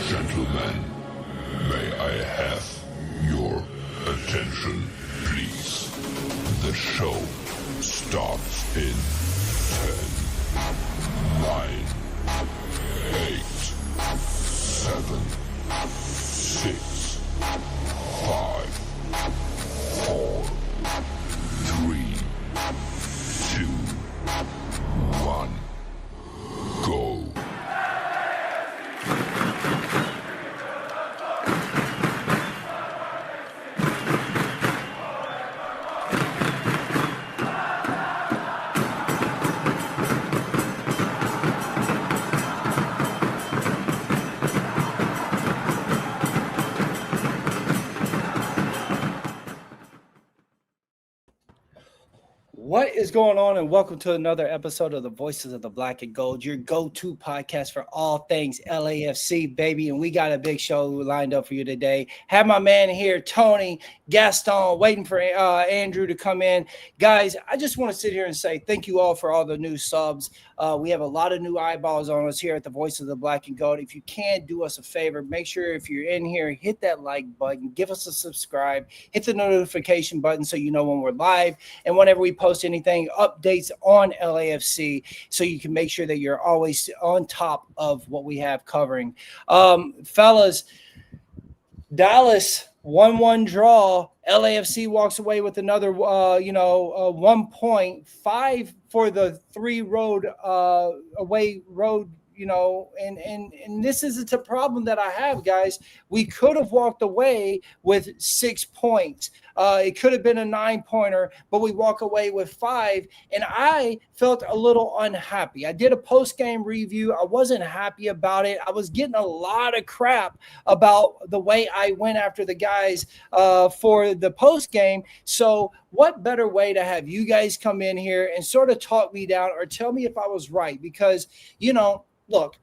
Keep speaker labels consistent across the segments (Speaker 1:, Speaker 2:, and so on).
Speaker 1: Gentlemen, may I have your attention, please? The show starts in 10, 9, 8, 7, 6, 5, 4, 3, 2, 1, go.
Speaker 2: What is going on, and welcome to another episode of the Voices of the Black and Gold, your go-to podcast for all things LAFC, baby. And we got a big show lined up for you today. Have my man here, Tony, Gaston, waiting for Andrew to come in. Guys, I just want to sit here and say thank you all for all the new subs. We have a lot of new eyeballs on us here at the Voices of the Black and Gold. If you can, do us a favor. Make sure if you're in here, hit that like button, give us a subscribe, hit the notification button so you know when we're live and whenever we post anything, updates on LAFC, so you can make sure that you're always on top of what we have covering. Fellas, Dallas 1-1 draw. LAFC walks away with another 1 point, 5 for the 3 road away road. And this isn't a problem that I have, guys. We could have walked away with 6 points. It could have been a 9-pointer, but we walk away with 5. And I felt a little unhappy. I did a post-game review. I wasn't happy about it. I was getting a lot of crap about the way I went after the guys for the post-game. So what better way to have you guys come in here and sort of talk me down or tell me if I was right? Because, look,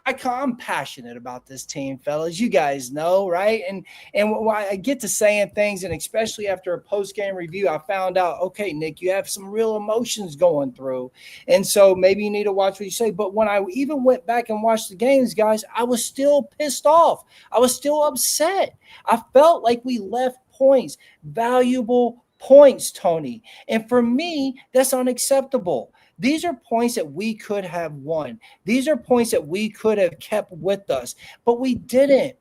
Speaker 2: I'm passionate about this team, fellas. You guys know, right? And I get to saying things, and especially after a post-game review, I found out, okay, Nick, you have some real emotions going through. And so maybe you need to watch what you say. But when I even went back and watched the games, guys, I was still pissed off. I was still upset. I felt like we left points, valuable points, Tony. And for me, that's unacceptable. These are points that we could have won. These are points that we could have kept with us, but we didn't,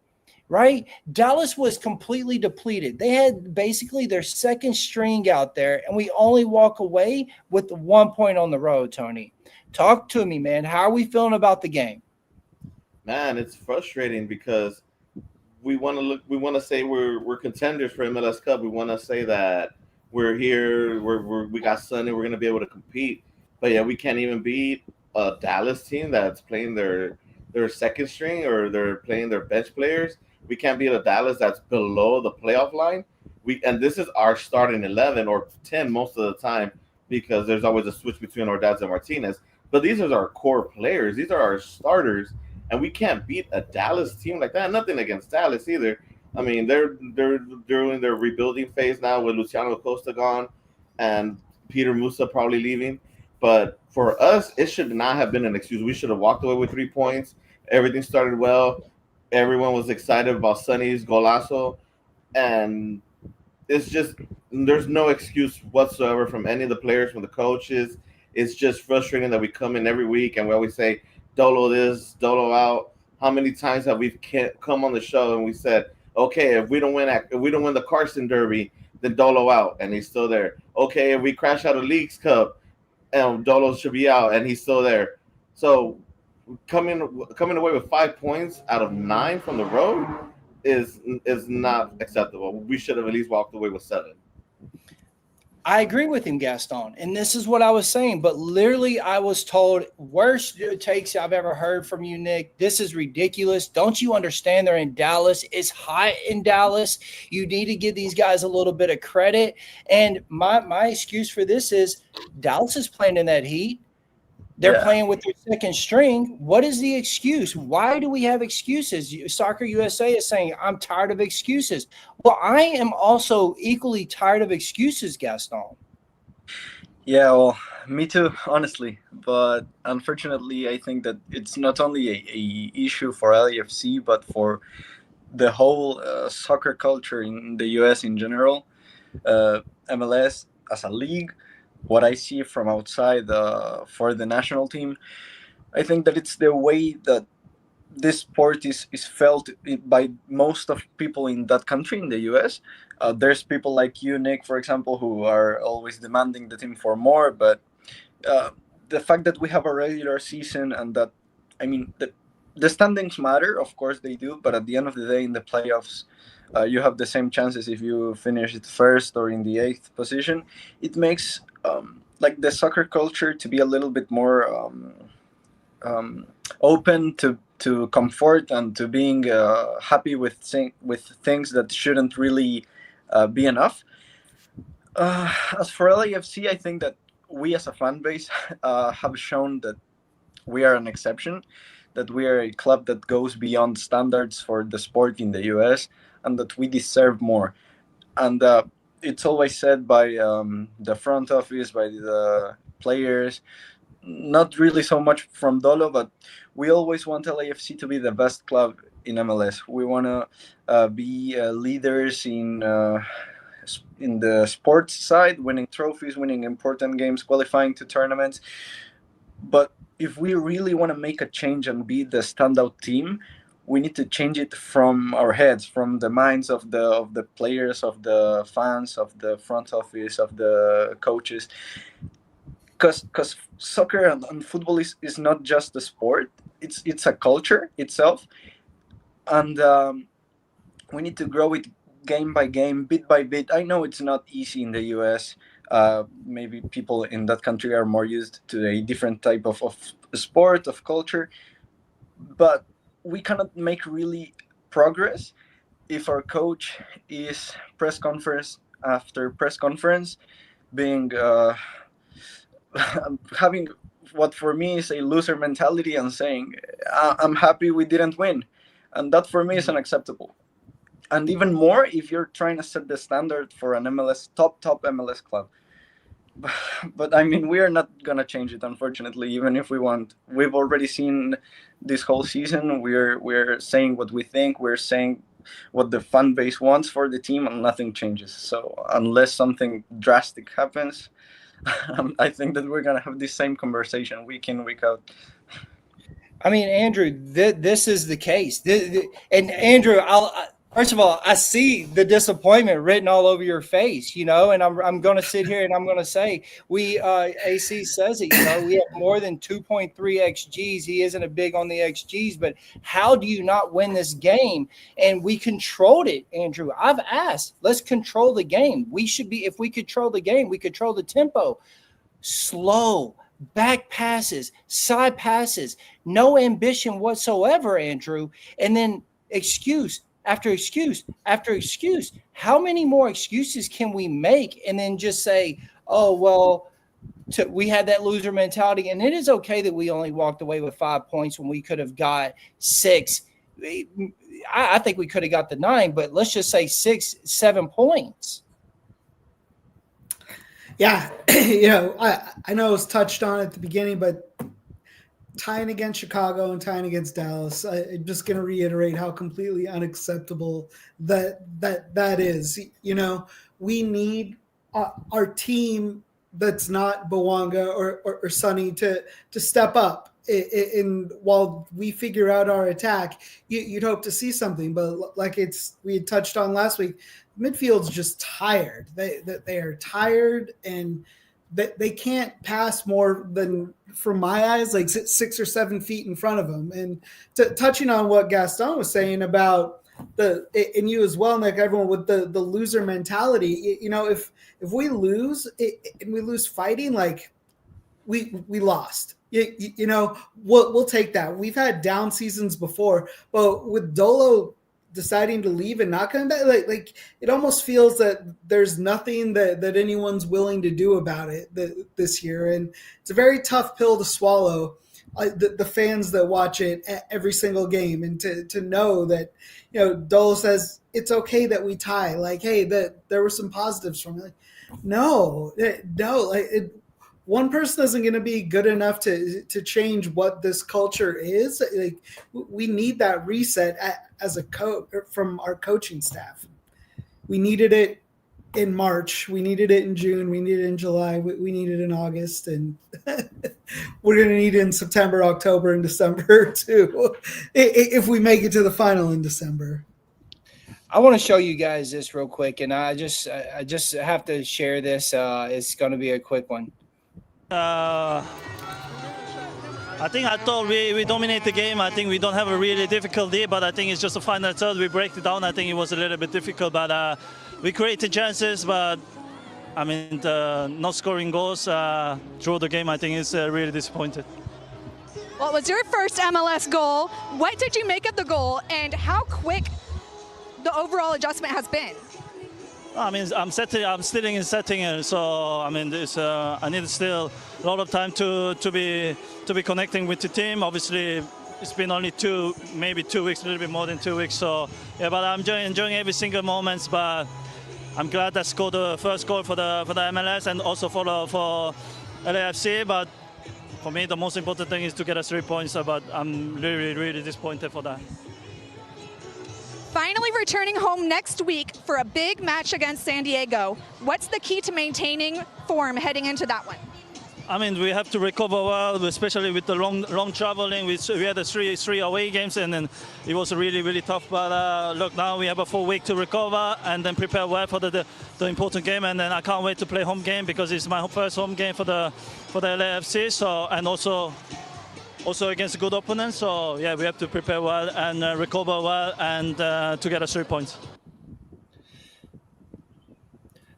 Speaker 2: right? Dallas was completely depleted. They had basically their second string out there, and we only walk away with 1 point on the road, Tony. Talk to me, man. How are we feeling about the game?
Speaker 3: Man, it's frustrating because we want to say we're contenders for MLS Cup. We want to say that we're here, we got Sonny, we're going to be able to compete. But yeah, we can't even beat a Dallas team that's playing their second string, or they're playing their bench players. We can't beat a Dallas that's below the playoff line. And this is our starting 11 or 10 most of the time, because there's always a switch between Ordaz and Martinez. But these are our core players. These are our starters, and we can't beat a Dallas team like that. Nothing against Dallas either. I mean, they're doing their rebuilding phase now with Luciano Costa gone and Peter Musa probably leaving. But for us, it should not have been an excuse. We should have walked away with 3 points. Everything started well. Everyone was excited about Sonny's golazo. And it's just, there's no excuse whatsoever from any of the players, from the coaches. It's just frustrating that we come in every week and we always say, Dolo this, Dolo out. How many times have we come on the show and we said, okay, if we don't win the Carson Derby, then Dolo out, and he's still there. Okay, if we crash out of Leagues Cup, and Dolo should be out, and he's still there. So coming away with 5 points out of 9 from the road is not acceptable. We should have at least walked away with 7.
Speaker 2: I agree with him, Gaston. And this is what I was saying. But literally, I was told, worst takes I've ever heard from you, Nick. This is ridiculous. Don't you understand they're in Dallas? It's hot in Dallas. You need to give these guys a little bit of credit. And my excuse for this is Dallas is playing in that heat. They're playing with their second string. What is the excuse? Why do we have excuses? Soccer USA is saying, I'm tired of excuses. Well, I am also equally tired of excuses, Gaston.
Speaker 4: Yeah, well, me too, honestly. But unfortunately, I think that it's not only a issue for LAFC, but for the whole soccer culture in the US in general. MLS as a league, what I see from outside for the national team, I think that it's the way that this sport is felt by most of people in that country, in the US. There's people like you, Nick, for example, who are always demanding the team for more. But the fact that we have a regular season and that, I mean, the standings matter, of course they do. But at the end of the day, in the playoffs, you have the same chances if you finish it first or in the eighth position. It makes like the soccer culture to be a little bit more open to comfort and to being happy with things that shouldn't really be enough. As for LAFC, I think that we as a fan base have shown that we are an exception, that we are a club that goes beyond standards for the sport in the US, and that we deserve more. And it's always said by the front office, by the players, not really so much from Dolo, but we always want LAFC to be the best club in MLS. We want to be leaders in the sports side, winning trophies, winning important games, qualifying to tournaments. But if we really want to make a change and be the standout team, we need to change it from our heads, from the minds of the players, of the fans, of the front office, of the coaches. Because soccer and football is not just a sport; it's a culture itself, and we need to grow it game by game, bit by bit. I know it's not easy in the US. Maybe people in that country are more used to a different type of sport, of culture, but we cannot make really progress if our coach is press conference after press conference being having what for me is a loser mentality and saying, I'm happy we didn't win. And that for me is unacceptable. And even more if you're trying to set the standard for an MLS, top MLS club. But I mean, we are not going to change it, unfortunately, even if we want. We've already seen this whole season. We're saying what we think. We're saying what the fan base wants for the team, and nothing changes. So unless something drastic happens, I think that we're going to have this same conversation week in, week out.
Speaker 2: I mean, Andrew, this is the case. And Andrew, first of all, I see the disappointment written all over your face, and I'm going to sit here and I'm going to say AC says it, we have more than 2.3 XGs. He isn't a big on the XGs, but how do you not win this game? And we controlled it, Andrew. I've asked, let's control the game. If we control the game, we control the tempo. Slow, back passes, side passes, no ambition whatsoever, Andrew. And then excuse after excuse after excuse. How many more excuses can we make and then just say, oh, well, we had that loser mentality, and it is okay that we only walked away with 5 points when we could have got 6. I think we could have got the 9, but let's just say 6-7 points.
Speaker 5: Yeah, I know it was touched on at the beginning, but tying against Chicago and tying against Dallas, I'm just going to reiterate how completely unacceptable that is. We need our team that's not Bouanga or Sonny to step up. While we figure out our attack, you'd hope to see something, but like we had touched on last week, midfield's just tired. They are tired, and they can't pass more than, from my eyes, like 6 or 7 feet in front of them. And touching on what Gaston was saying about and you as well, Nick, everyone with the loser mentality. If we lose and we lose fighting, like we lost. We'll take that. We've had down seasons before, but with Dolo deciding to leave and not coming back, like it almost feels that there's nothing that anyone's willing to do about it this year, and it's a very tough pill to swallow. The fans that watch it every single game, and to know that Dolo says it's okay that we tie. Like, hey, that there were some positives from it. Like, no. One person isn't going to be good enough to change what this culture is. Like, we need that reset as a coach from our coaching staff. We needed it in March. We needed it in June. We needed it in July. We need it in August, and we're going to need it in September, October, and December too, if we make it to the final in December.
Speaker 2: I want to show you guys this real quick, and I just have to share this. It's going to be a quick one.
Speaker 6: I thought we dominate the game. I think we don't have a really difficulty, but I think it's just a final third. We break it down. I think it was a little bit difficult, but we created chances, but I mean, not scoring goals through the game, I think is really disappointed.
Speaker 7: Well, it was your first MLS goal. What did you make of the goal, and how quick the overall adjustment has been?
Speaker 6: I mean, I'm still in setting, so I mean, I need still a lot of time to be connecting with the team. Obviously, it's been only maybe 2 weeks, a little bit more than 2 weeks. So yeah, but I'm enjoying every single moment. But I'm glad I scored the first goal for the MLS and also for LAFC. But for me, the most important thing is to get us 3 points. But I'm really, really disappointed for that.
Speaker 7: Finally returning home next week for a big match against San Diego. What's the key to maintaining form heading into that one?
Speaker 6: I mean, we have to recover well, especially with the long traveling. We had the three away games, and then it was really, really tough. But look, now we have a full week to recover and then prepare well for the important game. And then I can't wait to play home game because it's my first home game for the LAFC. So, and also against a good opponent. So yeah, we have to prepare well and recover well and to get us 3 points.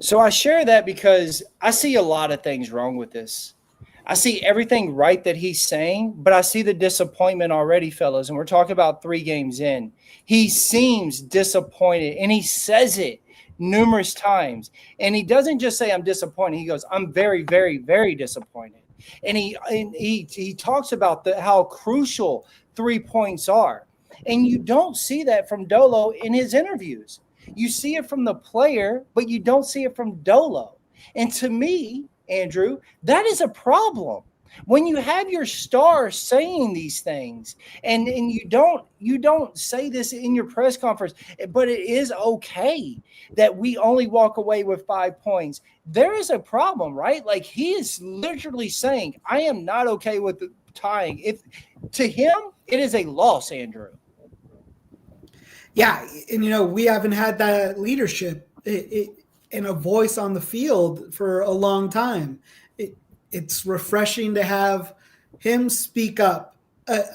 Speaker 2: So I share that because I see a lot of things wrong with this. I see everything right that he's saying, but I see the disappointment already, fellas. And we're talking about 3 games in. He seems disappointed, and he says it numerous times. And he doesn't just say, I'm disappointed. He goes, I'm very, very, very disappointed. And he talks about how crucial 3 points are. And you don't see that from Dolo in his interviews. You see it from the player, but you don't see it from Dolo. And to me, Andrew, that is a problem. When you have your star saying these things, and you don't say this in your press conference, but it is okay that we only walk away with 5 points. There is a problem, right? Like, he is literally saying, I am not okay with the tying. If to him, it is a loss, Andrew.
Speaker 5: Yeah, and we haven't had that leadership and a voice on the field for a long time. It's refreshing to have him speak up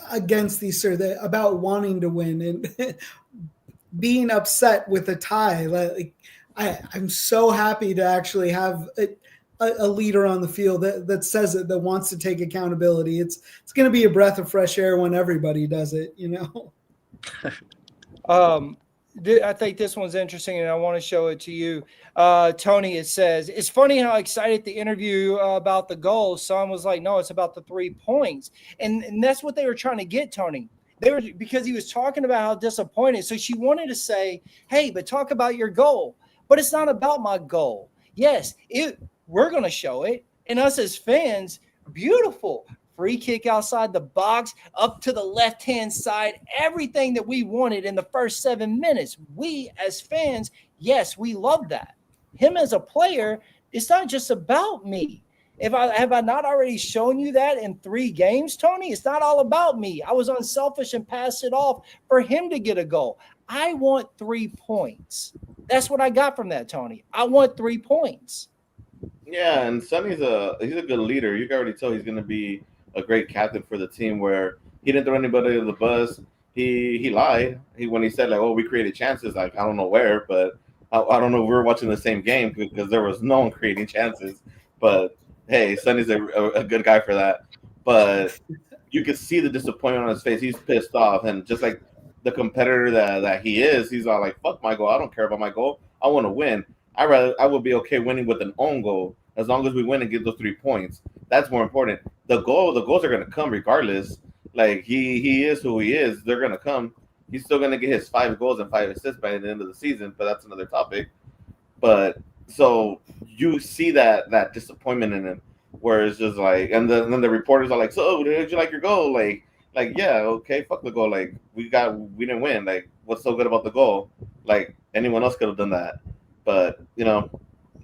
Speaker 5: against these about wanting to win and being upset with a tie. Like, I'm so happy to actually have a leader on the field that says it, that wants to take accountability. It's going to be a breath of fresh air when everybody does it,
Speaker 2: I think this one's interesting, and I want to show it to you. Tony, it says, it's funny how excited the interview about the goal. Son was like, no, it's about the 3 points. And that's what they were trying to get, Tony. Because he was talking about how disappointed. So she wanted to say, hey, but talk about your goal. But it's not about my goal. Yes, we're going to show it. And us as fans, beautiful. Free kick outside the box, up to the left-hand side, everything that we wanted in the first 7 minutes. We, as fans, yes, we love that. Him as a player, it's not just about me. Have I not already shown you that in 3 games, Tony? It's not all about me. I was unselfish and passed it off for him to get a goal. I want 3 points. That's what I got from that, Tony. I want 3 points.
Speaker 3: Yeah, and Sonny's he's a good leader. You can already tell he's going to be a great captain for the team, where he didn't throw anybody under the bus. he lied. When he said like, "Oh, we created chances," like I don't know where, but I don't know if we were watching the same game because there was no one creating chances. But hey, Sonny's a good guy for that. But you could see the disappointment on his face. He's pissed off, and just like the competitor that he is, he's all like, "Fuck my goal. I don't care about my goal. I want to win. I would be okay winning with an own goal as long as we win and get those 3 points. That's more important. The goals are gonna come regardless. Like he is who he is. They're gonna come. He's still gonna get his 5 goals and 5 assists by the end of the season, but that's another topic. But so you see that disappointment in him, where it's just like, and then the reporters are like, "So did you like your goal?" Like yeah, okay, fuck the goal. Like we didn't win. Like what's so good about the goal? Like anyone else could have done that. But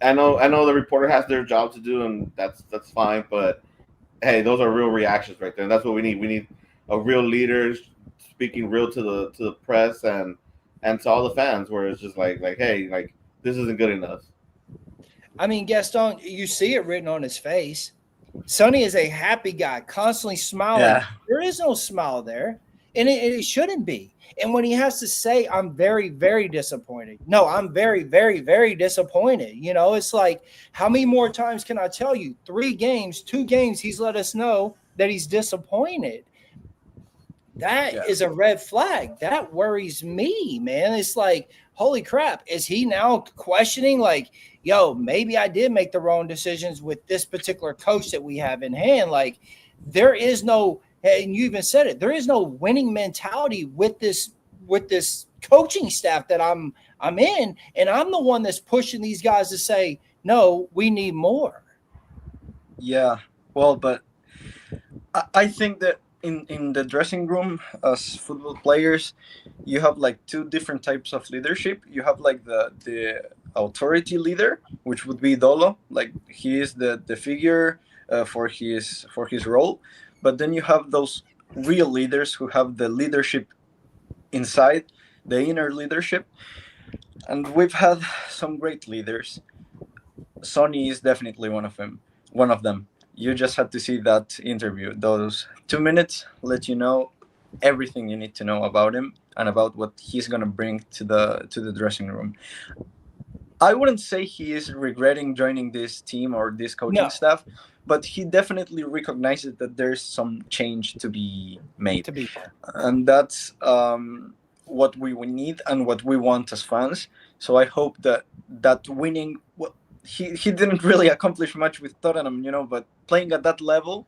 Speaker 3: I know the reporter has their job to do, and that's fine. But hey, those are real reactions right there, and that's what we need. We need a real leader speaking real to the press and to all the fans, where it's just like hey, like this isn't good enough.
Speaker 2: I mean, Gaston, you see it written on his face. Sonny is a happy guy, constantly smiling.
Speaker 4: Yeah.
Speaker 2: There is no smile there, and it shouldn't be. And when he has to say, "I'm very, very disappointed," no, I'm very, very, very disappointed. It's like, how many more times can I tell you? 3 games, 2 games, he's let us know that he's disappointed. That is a red flag. That worries me, man. It's like, holy crap. Is he now questioning, like, yo, maybe I did make the wrong decisions with this particular coach that we have in hand? Like, there is no, and you even said it, there is no winning mentality with this coaching staff that I'm in, and I'm the one that's pushing these guys to say, no, we need more.
Speaker 4: Yeah, well, but I think that in the dressing room as football players, you have like 2 different types of leadership. You have like the authority leader, which would be Dolo, like he is the figure for his role. But then you have those real leaders who have the leadership inside, the inner leadership. And we've had some great leaders. Sonny is definitely one of them. You just had to see that interview. Those 2 minutes let you know everything you need to know about him and about what he's gonna bring to the dressing room. I wouldn't say he is regretting joining this team or this coaching staff, but he definitely recognizes that there's some change to be made. And that's what we need and what we want as fans. So I hope that winning, well, he didn't really accomplish much with Tottenham, but playing at that level,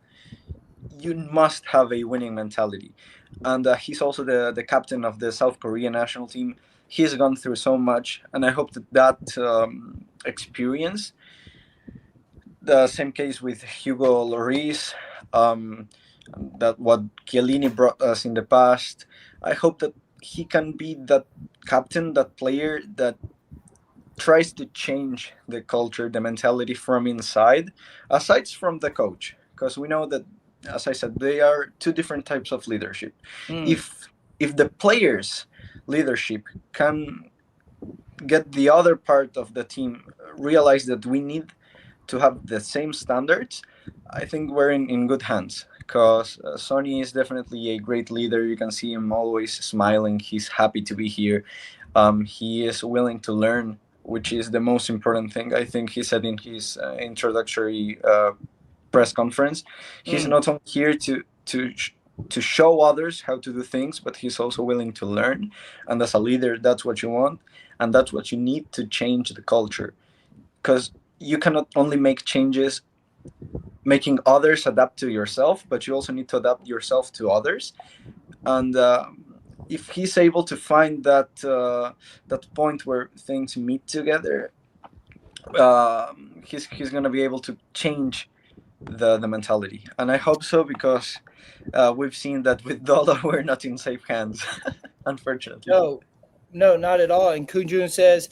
Speaker 4: you must have a winning mentality. And he's also the captain of the South Korean national team. He's gone through so much, and I hope that experience, the same case with Hugo, Lloris, that what Chiellini brought us in the past, I hope that he can be that captain, that player that tries to change the culture, the mentality from inside, aside from the coach, because we know that, as I said, they are 2 different types of leadership. If the players' leadership can get the other part of the team realize that we need to have the same standards, I think we're in good hands, because Sonny is definitely a great leader. You can see him always smiling. He's happy to be here. He is willing to learn, which is the most important thing. I think he said in his introductory press conference, he's not only here to show others how to do things, but he's also willing to learn. And as a leader, that's what you want, and that's what you need to change the culture, because you cannot only make changes making others adapt to yourself, but you also need to adapt yourself to others. And if he's able to find that point where things meet together, he's going to be able to change the mentality. And I hope so, because we've seen that with Dolo, we're not in safe hands, unfortunately.
Speaker 2: No, not at all. And Kunjun says,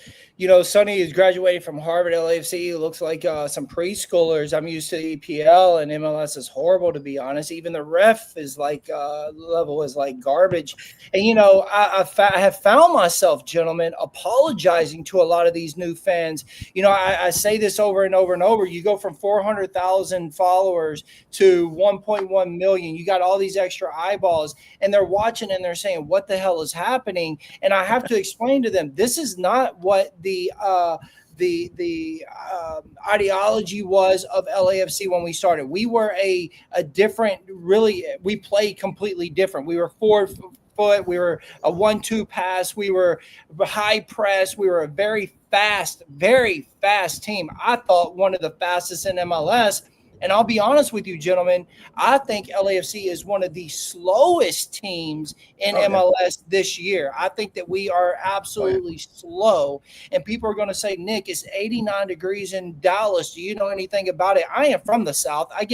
Speaker 2: Sonny is graduating from Harvard LAFC. It looks like some preschoolers. I'm used to EPL, and MLS is horrible, to be honest. Even the ref is level is like garbage. And, I have found myself, gentlemen, apologizing to a lot of these new fans. I say this over and over and over. You go from 400,000 followers to 1.1 million. You got all these extra eyeballs, and they're watching and they're saying, what the hell is happening? And I have to explain to them, this is not what the ideology was of LAFC when we started. We were a different, really, we played completely different. We were 4 foot, we were a 1-2 pass, we were high press, we were a very fast team. I thought one of the fastest in MLS. And I'll be honest with you, gentlemen, I think LAFC is one of the slowest teams in MLS this year. I think that we are absolutely slow. And people are going to say, Nick, it's 89 degrees in Dallas. Do you know anything about it? I am from the South. I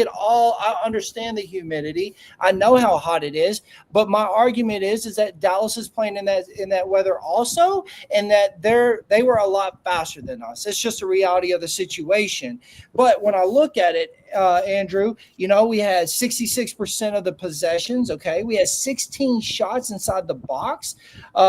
Speaker 2: understand the humidity. I know how hot it is. But my argument is that Dallas is playing in that weather also, and that they were a lot faster than us. It's just a reality of the situation. But when I look at it, Andrew, we had 66% of the possessions. Okay. We had 16 shots inside the box. We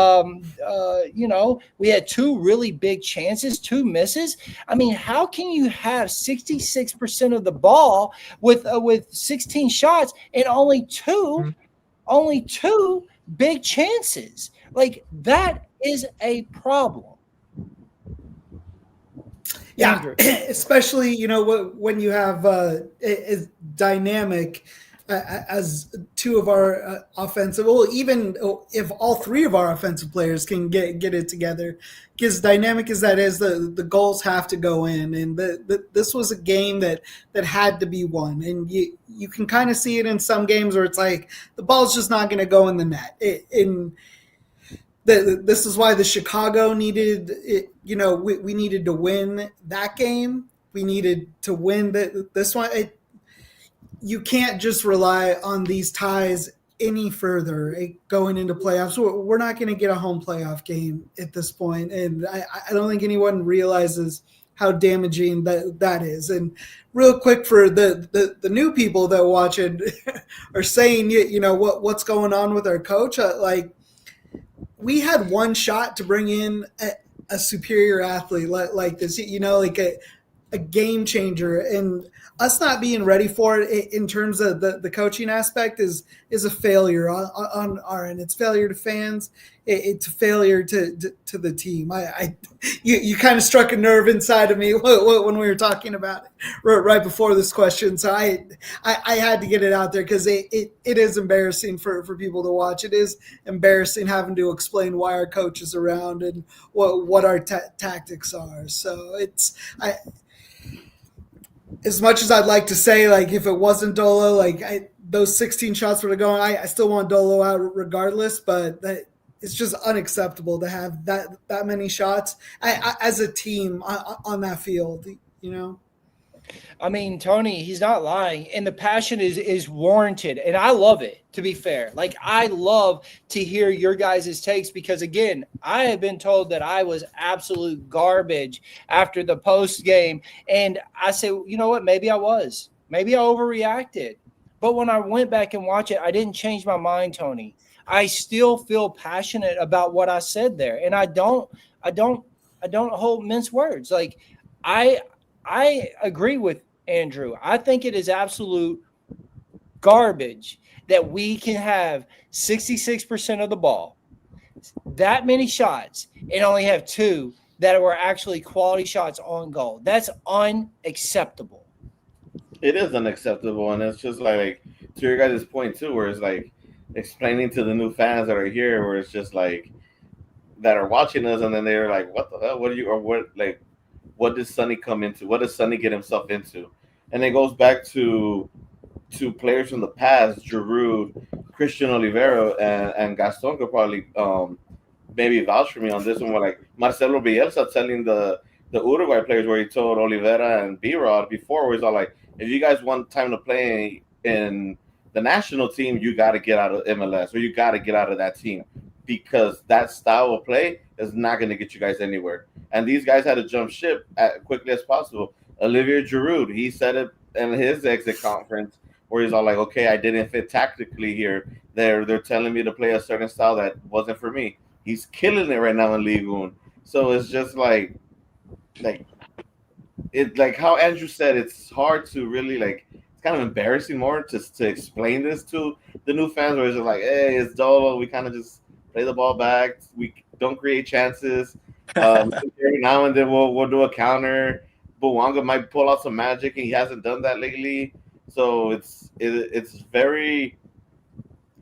Speaker 2: had 2 really big chances, 2 misses. I mean, how can you have 66% of the ball with 16 shots and only two big chances? Like, that is a problem.
Speaker 5: Yeah,
Speaker 2: Andrew.
Speaker 5: Especially when you have as dynamic as 2 of our offensive. Well, even if all 3 of our offensive players can get it together, because dynamic as that is, the goals have to go in, and this was a game that had to be won. And you can kind of see it in some games where it's like the ball's just not going to go in the net. This is why the Chicago needed it. We needed to win that game. We needed to win this one. You can't just rely on these ties any further going into playoffs. We're not going to get a home playoff game at this point, and I don't think anyone realizes how damaging that is. And real quick, for the new people that watch it are saying, what's going on with our coach? We had 1 shot to bring in a superior athlete like this, like a game changer, and us not being ready for it in terms of the coaching aspect is a failure on our end. It's failure to fans. It's a failure to the team. You kind of struck a nerve inside of me when we were talking about it right before this question. So I had to get it out there, because it is embarrassing for people to watch. It is embarrassing having to explain why our coach is around and what our tactics are. So as much as I'd like to say, if it wasn't Dolo, those 16 shots were going, I still want Dolo out regardless, but it's just unacceptable to have that many shots as a team on that field,
Speaker 2: I mean, Tony, he's not lying, and the passion is warranted, and I love it, to be fair. I love to hear your guys' takes, because, again, I have been told that I was absolute garbage after the post game, and I say, you know what, maybe I was. Maybe I overreacted. But when I went back and watched it, I didn't change my mind, Tony. I still feel passionate about what I said there, and I don't hold mince words. I agree with Andrew. I think it is absolute garbage that we can have 66% of the ball, that many shots, and only have 2 that were actually quality shots on goal. That's unacceptable.
Speaker 3: It is unacceptable, and it's just to your guys' point too, where it's explaining to the new fans that are here, where it's just that are watching us, and then they're like, what the hell? What does Sonny come into? What does Sonny get himself into? And it goes back to players from the past, Giroud, Christian Olivero, and Gaston could probably maybe vouch for me on this one. Where Marcelo Bielsa telling the Uruguay players, where he told Olivera and B-Rod before, where he's all like, if you guys want time to play in the national team, you got to get out of MLS, or you got to get out of that team. because that style of play is not going to get you guys anywhere. And these guys had to jump ship as quickly as possible. Olivier Giroud, he said it in his exit conference where he's all like, okay, I didn't fit tactically here. They're telling me to play a certain style that wasn't for me. He's killing it right now in Ligue 1. So it's just like how Andrew said, it's hard to really it's kind of embarrassing more to explain this to the new fans where it's just like, hey, it's Dolo. We kind of just play the ball back. We don't create chances. Every now and then we'll do a counter. Bouanga might pull out some magic, and he hasn't done that lately. So it's very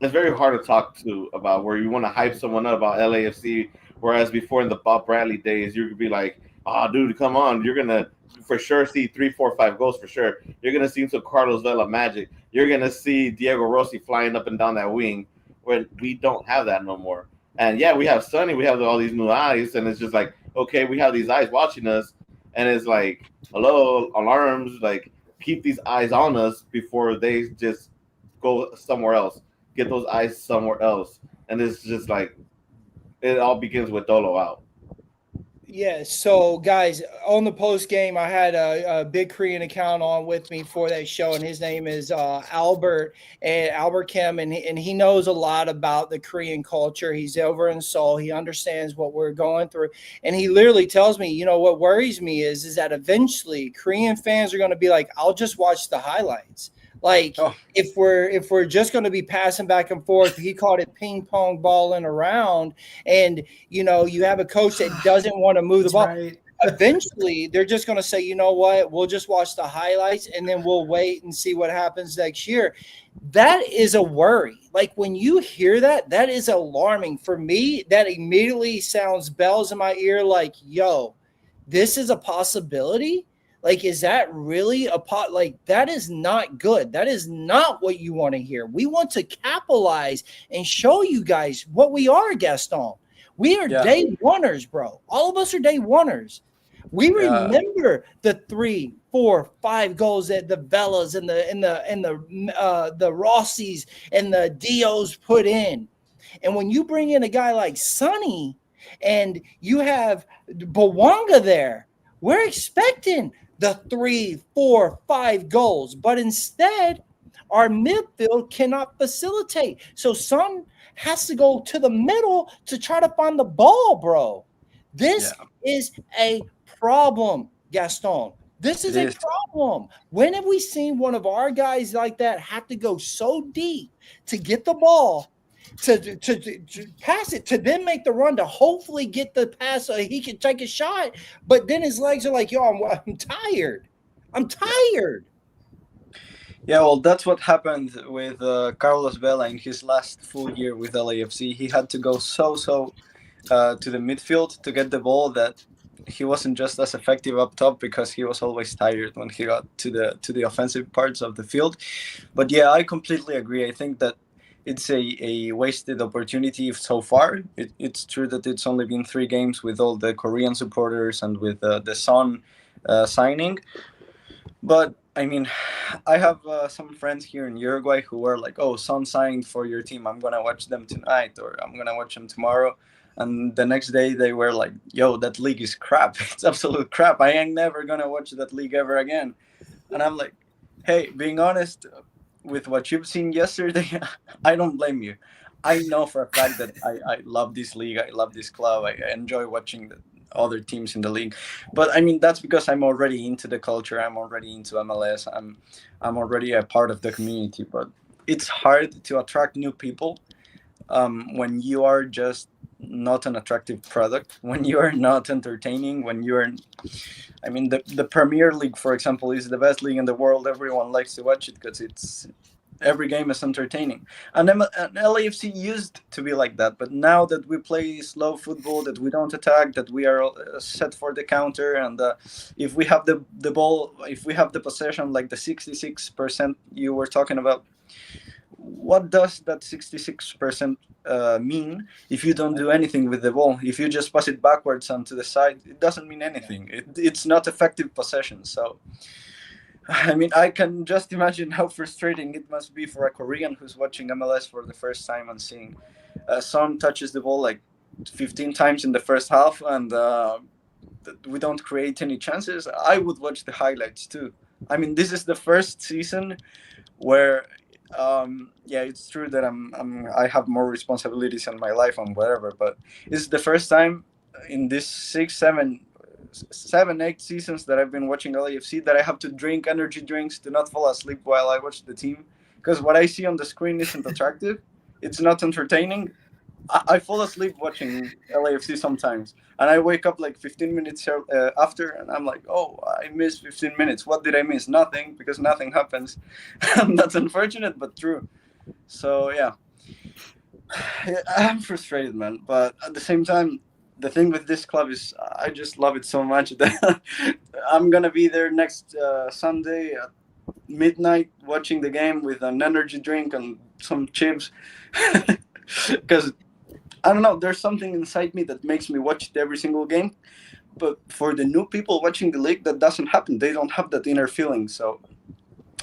Speaker 3: hard to talk to about where you want to hype someone up about LAFC, whereas before in the Bob Bradley days, you could be like, oh, dude, come on. You're going to for sure see 3, 4, 5 goals for sure. You're going to see some Carlos Vela magic. You're going to see Diego Rossi flying up and down that wing, when we don't have that no more. And, yeah, we have Sonny. We have all these new eyes, and it's just like, okay, we have these eyes watching us, and it's like, hello, alarms, like, keep these eyes on us before they just go somewhere else. Get those eyes somewhere else. And it's just like, it all begins with Dolo out.
Speaker 2: Yeah, so guys, on the post game, I had a big Korean account on with me for that show, and his name is Albert Kim, and he knows a lot about the Korean culture. He's over in Seoul. He understands what we're going through, and he literally tells me, what worries me is that eventually Korean fans are going to be like, I'll just watch the highlights. If we're just going to be passing back and forth, he called it ping pong balling around, and you have a coach that doesn't want to move the ball. Right. Eventually, they're just going to say, you know what, we'll just watch the highlights, and then we'll wait and see what happens next year. That is a worry. Like, when you hear that, that is alarming. For me, that immediately sounds bells in my ear like, yo, this is a possibility. Like, is that really a pot? Like, that is not good. That is not what you want to hear. We want to capitalize and show you guys what we are, Gaston. We are day oneers, bro. All of us are day oneers. We remember the 3, 4, 5 goals that the Velas and the Rossies and the Dios put in. And when you bring in a guy like Sonny and you have Bouanga there, we're expecting the 3, 4, 5 goals, but instead our midfield cannot facilitate. So Son has to go to the middle to try to find the ball, bro. This is a problem, Gaston. This is a problem. When have we seen one of our guys like that have to go so deep to get the ball, to pass it, to then make the run, to hopefully get the pass so he can take a shot, but then his legs are like, yo, I'm tired. I'm tired.
Speaker 4: Yeah, well, that's what happened with Carlos Vela in his last full year with LAFC. He had to go so to the midfield to get the ball that he wasn't just as effective up top because he was always tired when he got to the offensive parts of the field. But yeah, I completely agree. I think that it's a wasted opportunity so far. It's true that it's only been 3 games with all the Korean supporters and with the Son signing. But, I mean, I have some friends here in Uruguay who were like, oh, Son signed for your team. I'm going to watch them tonight, or I'm going to watch them tomorrow. And the next day they were like, yo, that league is crap. It's absolute crap. I ain't never going to watch that league ever again. And I'm like, hey, being honest, with what you've seen yesterday, I don't blame you. I know for a fact that I love this league. I love this club. I enjoy watching the other teams in the league. But I mean, that's because I'm already into the culture. I'm already into MLS. I'm already a part of the community. But it's hard to attract new people when you are just not an attractive product, when you are not entertaining, when you are... I mean, the Premier League, for example, is the best league in the world. Everyone likes to watch it because every game is entertaining. And LAFC used to be like that, but now that we play slow football, that we don't attack, that we are set for the counter, and if we have the ball, if we have the possession, like the 66% you were talking about, what does that 66% mean if you don't do anything with the ball? If you just pass it backwards and to the side, it doesn't mean anything. It's not effective possession. So I mean, I can just imagine how frustrating it must be for a Korean who's watching MLS for the first time and seeing Son touches the ball like 15 times in the first half, and we don't create any chances. I would watch the highlights too. I mean, this is the first season where, yeah, it's true that I have more responsibilities in my life and whatever, but it's the first time in this 8 seasons that I've been watching LAFC that I have to drink energy drinks to not fall asleep while I watch the team, because what I see on the screen isn't attractive. It's not entertaining. I fall asleep watching LAFC sometimes, and I wake up like 15 minutes after, and I'm like, oh, I missed 15 minutes. What did I miss? Nothing, because nothing happens. That's unfortunate, but true. So, yeah, I'm frustrated, man. But at the same time, the thing with this club is I just love it so much that I'm going to be there next Sunday at midnight watching the game with an energy drink and some chips. Because I don't know, there's something inside me that makes me watch it every single game. But for the new people watching the league, that doesn't happen. They don't have that inner feeling. So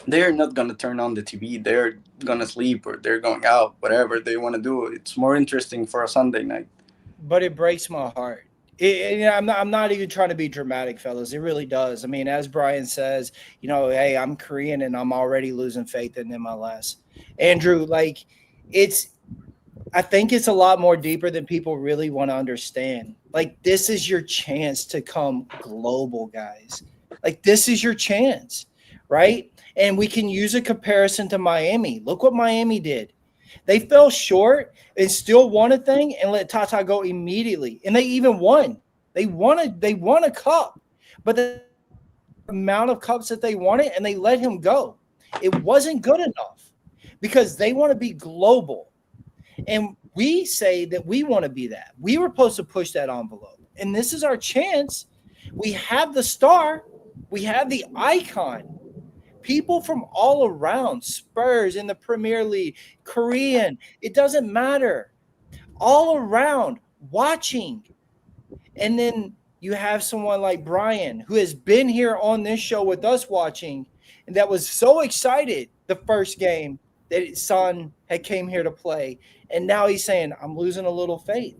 Speaker 4: they're not going to turn on the TV. They're going to sleep or they're going out, whatever they want to do. It's more interesting for a Sunday night.
Speaker 2: But it breaks my heart. I'm not even trying to be dramatic, fellas. It really does. I mean, as Brian says, hey, I'm Korean and I'm already losing faith in MLS. Andrew, I think it's a lot more deeper than people really want to understand. Like, this is your chance to come global, guys. Like, this is your chance, right? And we can use a comparison to Miami. Look what Miami did. They fell short and still won a thing and let Tata go immediately. And they even won. They won a cup. But the amount of cups that they wanted, and they let him go. It wasn't good enough because they want to be global. And we say that we want to be that. We were supposed to push that envelope. And this is our chance. We have the star. We have the icon. People from all around, Spurs in the Premier League, Korean, it doesn't matter. All around watching. And then you have someone like Brian, who has been here on this show with us watching, and that was so excited the first game that his son had came here to play. And now he's saying, I'm losing a little faith.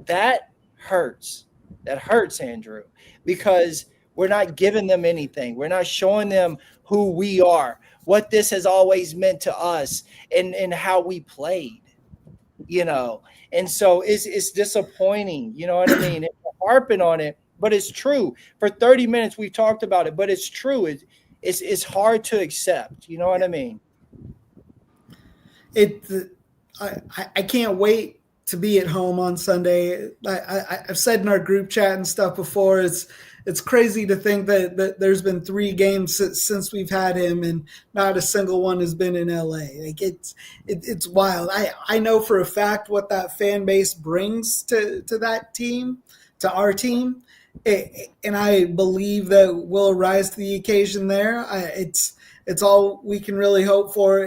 Speaker 2: That hurts. That hurts, Andrew, because we're not giving them anything. We're not showing them who we are, what this has always meant to us, and how we played, And so it's disappointing, you know what I mean? It's harping on it, but it's true. For 30 minutes we've talked about it, but it's true. It's hard to accept, you know what I mean?
Speaker 5: I can't wait to be at home on Sunday. I've said in our group chat and stuff before, it's crazy to think that there's been 3 games since we've had him and not a single one has been in LA. Like it's wild. I know for a fact what that fan base brings to that team, to our team, and I believe that we'll rise to the occasion there. It's all we can really hope for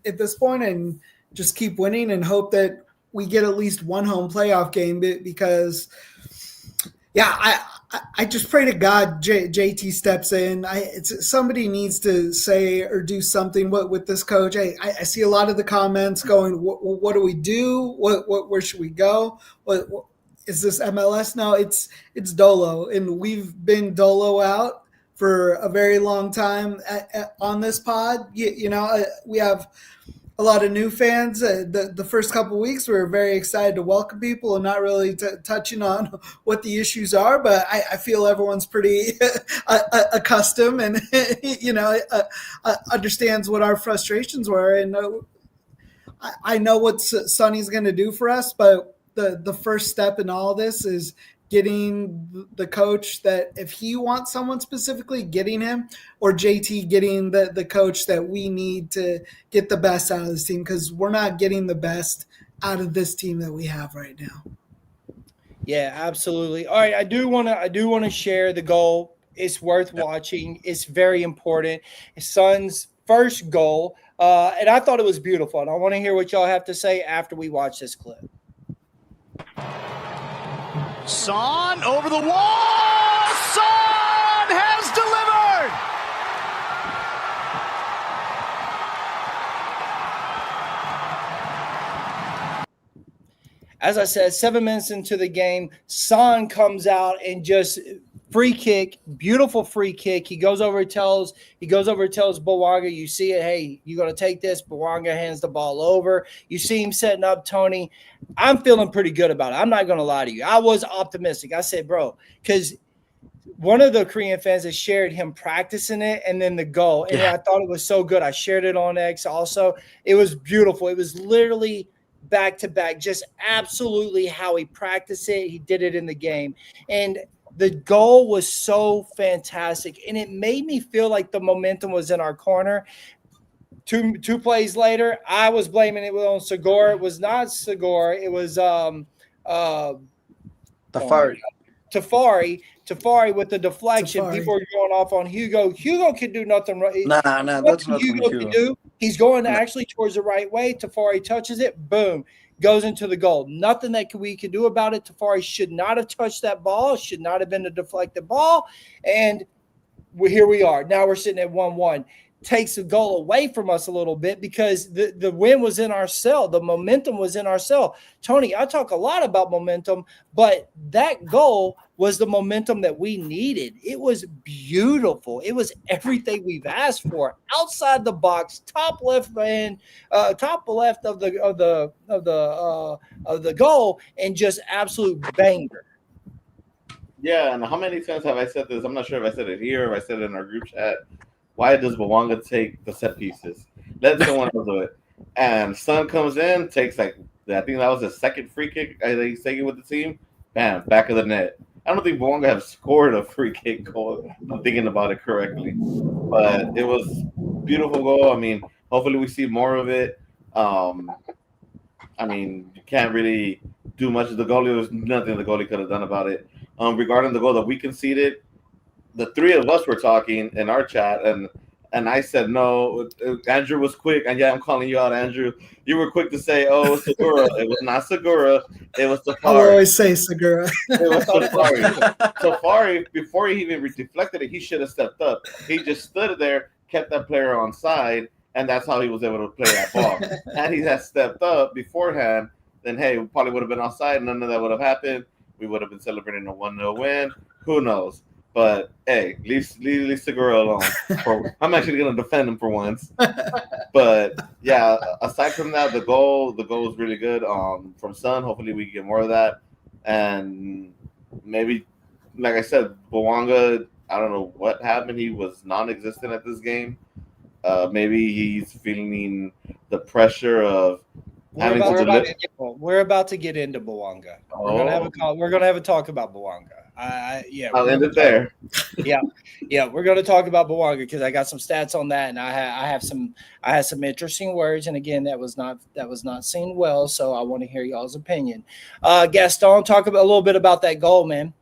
Speaker 5: at this point, and just keep winning and hope that we get at least one home playoff game, because I just pray to God JT steps in. Somebody needs to say or do something with this coach. I see a lot of the comments going, what do we do? Where should we go? What is this MLS? No, it's Dolo, and we've been Dolo out for a very long time on this pod. We have a lot of new fans. The first couple of weeks, we were very excited to welcome people and not really touching on what the issues are. But I feel everyone's pretty accustomed and understands what our frustrations were. And I know what Sonny's going to do for us. But the first step in all this is getting the coach that, if he wants someone specifically, getting him, or JT getting the coach that we need to get the best out of this team, because we're not getting the best out of this team that we have right now.
Speaker 2: Yeah, absolutely. All right, I do want to share the goal. It's worth watching. It's very important. His son's first goal, and I thought it was beautiful. And I want to hear what y'all have to say after we watch this clip.
Speaker 8: Son over the wall. Son has delivered.
Speaker 2: As I said, 7 minutes into the game, Son comes out and just free kick, beautiful free kick. He goes over and tells Bouanga, you see it, hey, you're going to take this. Bouanga hands the ball over. You see him setting up Tony. I'm feeling pretty good about it. I'm not going to lie to you. I was optimistic. I said, bro, because one of the Korean fans has shared him practicing it and then the goal. And I thought it was so good. I shared it on X also. It was beautiful. It was literally back to back, just absolutely how he practiced it. He did it in the game. And the goal was so fantastic. And it made me feel like the momentum was in our corner. Two plays later, I was blaming it on Segura. It was not Segura. It was Tafari with the deflection.
Speaker 5: Tafari.
Speaker 2: People are going off on Hugo. Hugo can do nothing right.
Speaker 4: Nah, that's not
Speaker 2: Hugo can do. He's going actually towards the right way. Tafari touches it. Boom. Goes into the goal. Nothing that we can do about it. Tafari should not have touched that ball. Should not have been a deflected ball. And here we are. Now we're sitting at 1-1. Takes the goal away from us a little bit because the win was in our cell. The momentum was in our cell. Tony, I talk a lot about momentum, but that goal was the momentum that we needed. It was beautiful. It was everything we've asked for. Outside the box, top left of the goal, and just absolute banger.
Speaker 3: Yeah, and how many times have I said this? I'm not sure if I said it here or if I said it in our group chat. Why does Buanga take the set pieces? Let someone else do it. And Son comes in, takes I think that was his second free kick that he's taking with the team. Bam, back of the net. I don't think Buanga have scored a free kick goal. I'm thinking about it correctly. But it was beautiful goal. I mean, hopefully we see more of it. I mean, you can't really do much. The goalie, there was nothing the goalie could have done about it. Regarding the goal that we conceded, the three of us were talking in our chat, and I said, no, Andrew was quick. And yeah, I'm calling you out, Andrew. You were quick to say, oh, Segura. It was not Segura. It was Tafari.
Speaker 5: I'll always say Segura.
Speaker 3: It was Tafari. Tafari, before he even deflected it, he should have stepped up. He just stood there, kept that player on side, and that's how he was able to play that ball. Had he had stepped up beforehand, then, hey, we probably would have been offside. None of that would have happened. We would have been celebrating a 1-0 win. Who knows? But hey, leave Segura alone. I'm actually going to defend him for once. But yeah, aside from that, the goal was really good. From Son, hopefully we get more of that. And maybe, like I said, Buanga, I don't know what happened. He was non-existent at this game. Maybe he's feeling the pressure of.
Speaker 2: We're about to get into Buanga. We're gonna have a talk about Buanga.
Speaker 3: I'll end it there.
Speaker 2: We're going to talk about Buanga because I got some stats on that, and I had some interesting words. And again, that was not seen well, so I want to hear y'all's opinion. Gaston, talk a little bit about that goal, man.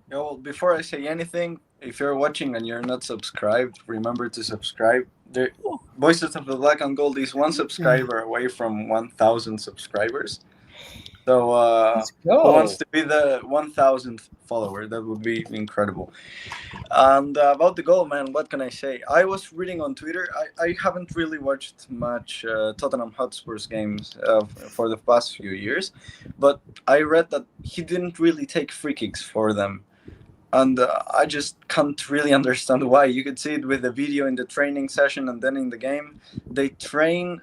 Speaker 4: Well, before I say anything, if you're watching and you're not subscribed, remember to subscribe. The Voices of the Black and Gold is one subscriber away from 1,000 subscribers. So who wants to be the 1,000th follower? That would be incredible. And about the goal, man, what can I say? I was reading on Twitter. I haven't really watched much Tottenham Hotspur's games for the past few years, but I read that he didn't really take free kicks for them. And I just can't really understand why. You could see it with the video in the training session and then in the game. He trains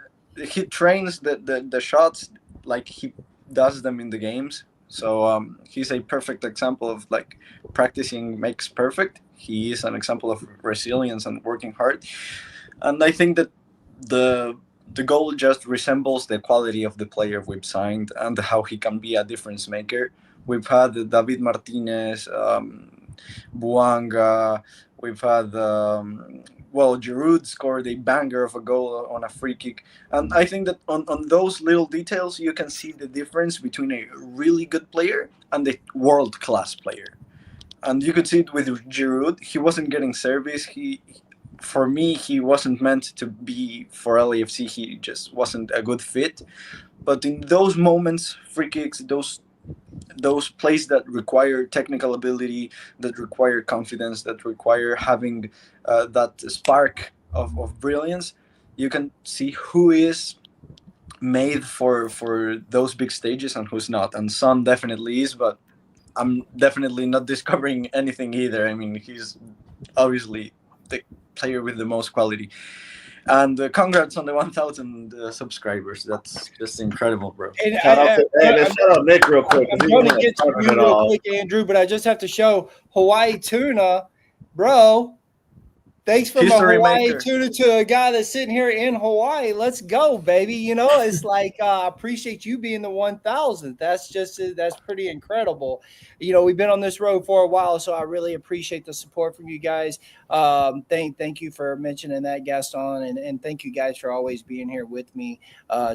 Speaker 4: the shots like he does them in the games. So he's a perfect example of like practicing makes perfect. He is an example of resilience and working hard. And I think that the goal just resembles the quality of the player we've signed and how he can be a difference maker. We've had David Martinez, Buanga. We've had Giroud scored a banger of a goal on a free kick. And I think that on those little details, you can see the difference between a really good player and a world-class player. And you could see it with Giroud. He wasn't getting service. For me, he wasn't meant to be for LAFC. He just wasn't a good fit. But in those moments, free kicks, those plays that require technical ability, that require confidence, that require having that spark of brilliance, you can see who is made for those big stages and who's not. And Son definitely is, but I'm definitely not discovering anything either. I mean, he's obviously the player with the most quality. And congrats on the 1,000 subscribers. That's just incredible, bro.
Speaker 2: And
Speaker 3: Shout out Nick real quick.
Speaker 2: I'm going to get to you real quick, Andrew, but I just have to show Hawaii Tuna, bro. Thanks for
Speaker 4: History
Speaker 2: my Hawaii
Speaker 4: maker.
Speaker 2: tuna to a guy that's sitting here in Hawaii. Let's go, baby. You know, it's like I appreciate you being the 1,000th. That's pretty incredible. You know, we've been on this road for a while, so I really appreciate the support from you guys. Thank you for mentioning that, Gaston, and thank you guys for always being here with me,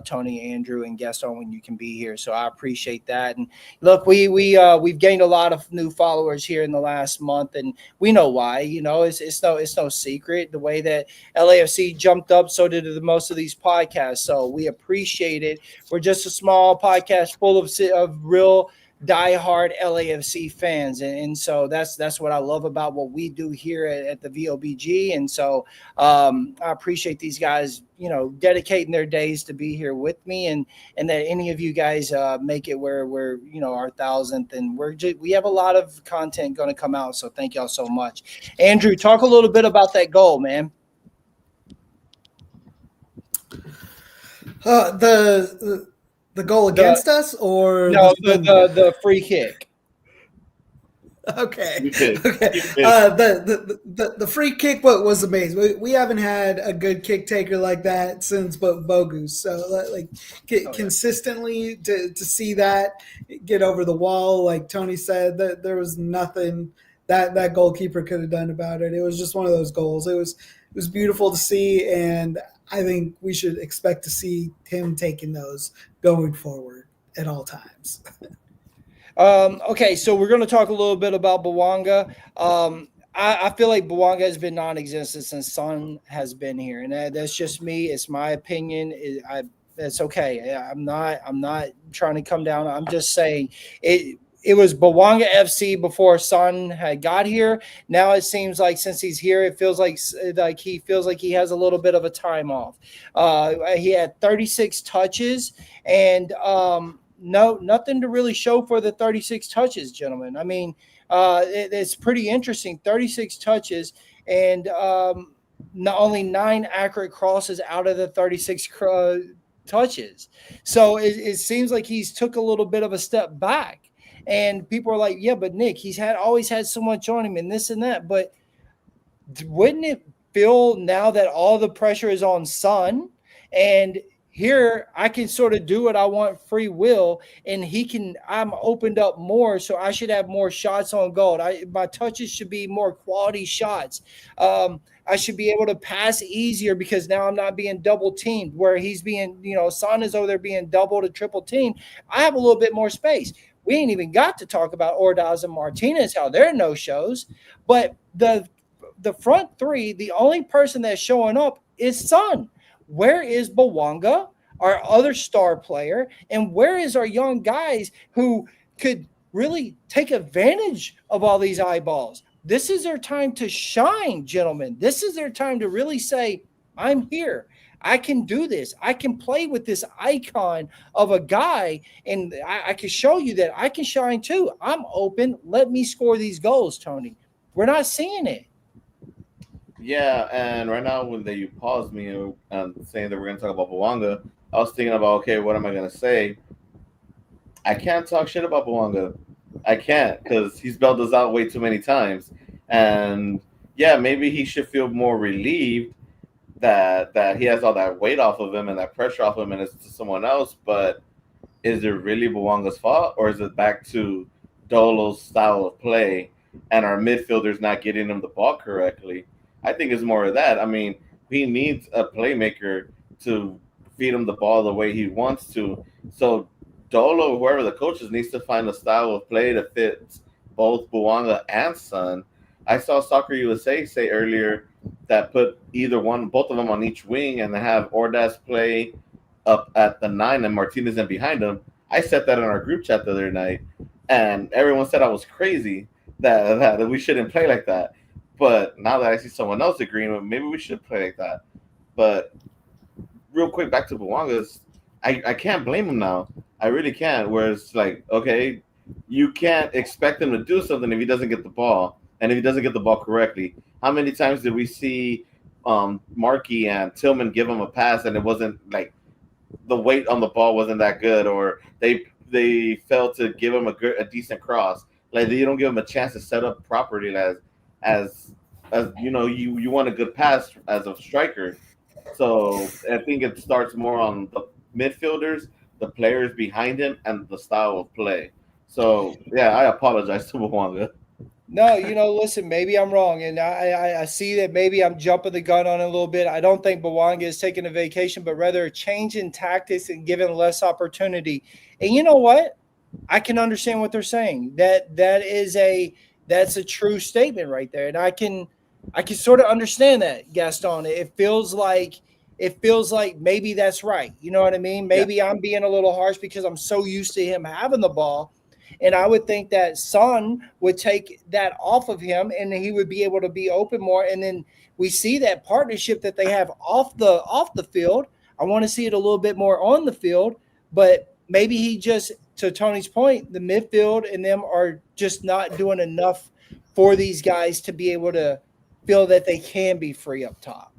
Speaker 2: Tony, Andrew, and Gaston when you can be here. So I appreciate that. And look, we've gained a lot of new followers here in the last month, and we know why. You know, it's no secret. The way that LAFC jumped up, so did most of these podcasts. So we appreciate it. We're just a small podcast full of real diehard LAFC fans, and so that's what I love about what we do here at the VOBG. And so I appreciate these guys, you know, dedicating their days to be here with me, and that any of you guys make it where we're, you know, our 1,000th, and we have a lot of content going to come out. So thank y'all so much. Andrew, talk a little bit about that goal, man.
Speaker 5: The goal against us, or
Speaker 2: no, the free kick.
Speaker 5: Okay. The free kick was amazing. We haven't had a good kick taker like that since Bogus. So consistently to see that get over the wall, like Tony said, that there was nothing that goalkeeper could have done about it. It was just one of those goals. It was beautiful to see, and I think we should expect to see him taking those going forward at all times.
Speaker 2: Okay, so we're going to talk a little bit about Buanga. I feel like Buanga has been non-existent since Son has been here, and that's just me. It's my opinion. That's okay. I'm not trying to come down. I'm just saying it was Buanga FC before Son had got here. Now it seems like since he's here, it feels like he has a little bit of a time off. He had 36 touches, and nothing to really show for the 36 touches, gentlemen. I mean, it's pretty interesting. 36 touches, and not only 9 accurate crosses out of the 36 touches. So it seems like he's took a little bit of a step back. And people are like, yeah, but Nick, he's always had so much on him and this and that. But wouldn't it feel now that all the pressure is on Son, and here I can sort of do what I want, free will, and I'm opened up more, so I should have more shots on goal. My touches should be more quality shots. I should be able to pass easier because now I'm not being double teamed where he's being, you know, Son is over there being double to triple teamed. I have a little bit more space. We ain't even got to talk about Ordaz and Martinez, how they're no-shows. But the front three, the only person that's showing up is Son. Where is Buanga, our other star player? And where is our young guys who could really take advantage of all these eyeballs? This is their time to shine, gentlemen. This is their time to really say, I'm here. I can do this. I can play with this icon of a guy, and I can show you that I can shine too. I'm open. Let me score these goals, Tony. We're not seeing it.
Speaker 3: Yeah, and right now when you paused me and saying that we're going to talk about Buanga, I was thinking about, okay, what am I going to say? I can't talk shit about Buanga. I can't, because he's bailed us out way too many times. And yeah, maybe he should feel more relieved that he has all that weight off of him and that pressure off him and it's to someone else. But is it really Buanga's fault, or is it back to Dolo's style of play and our midfielders not getting him the ball correctly? I think it's more of that. I mean, he needs a playmaker to feed him the ball the way he wants to. So Dolo, whoever the coach is, needs to find a style of play that fits both Buanga and Son. I saw Soccer USA say earlier that put both of them on each wing and have Ordaz play up at the 9 and Martinez in behind him. I said that in our group chat the other night, and everyone said I was crazy that we shouldn't play like that. But now that I see someone else agreeing, maybe we should play like that. But real quick, back to Buanga's, I can't blame him now. I really can't. Where it's like, okay, you can't expect him to do something if he doesn't get the ball, and if he doesn't get the ball correctly. How many times did we see Markey and Tillman give him a pass, and it wasn't like the weight on the ball wasn't that good, or they failed to give him a decent cross. Like they don't give him a chance to set up properly as you know you want a good pass as a striker. So I think it starts more on the midfielders, the players behind him, and the style of play. So yeah, I apologize to Buanga.
Speaker 2: No, listen, maybe I'm wrong, and I see that maybe I'm jumping the gun on it a little bit. I don't think Bouanga is taking a vacation, but rather a change in tactics and giving less opportunity. And you know what? I can understand what they're saying. That's a true statement right there, and I can sort of understand that, Gaston. It feels like maybe that's right. You know what I mean? Maybe I'm being a little harsh because I'm so used to him having the ball. And I would think that Son would take that off of him and he would be able to be open more. And then we see that partnership that they have off the field. I want to see it a little bit more on the field, but maybe he just, to Tony's point, the midfield and them are just not doing enough for these guys to be able to feel that they can be free up top.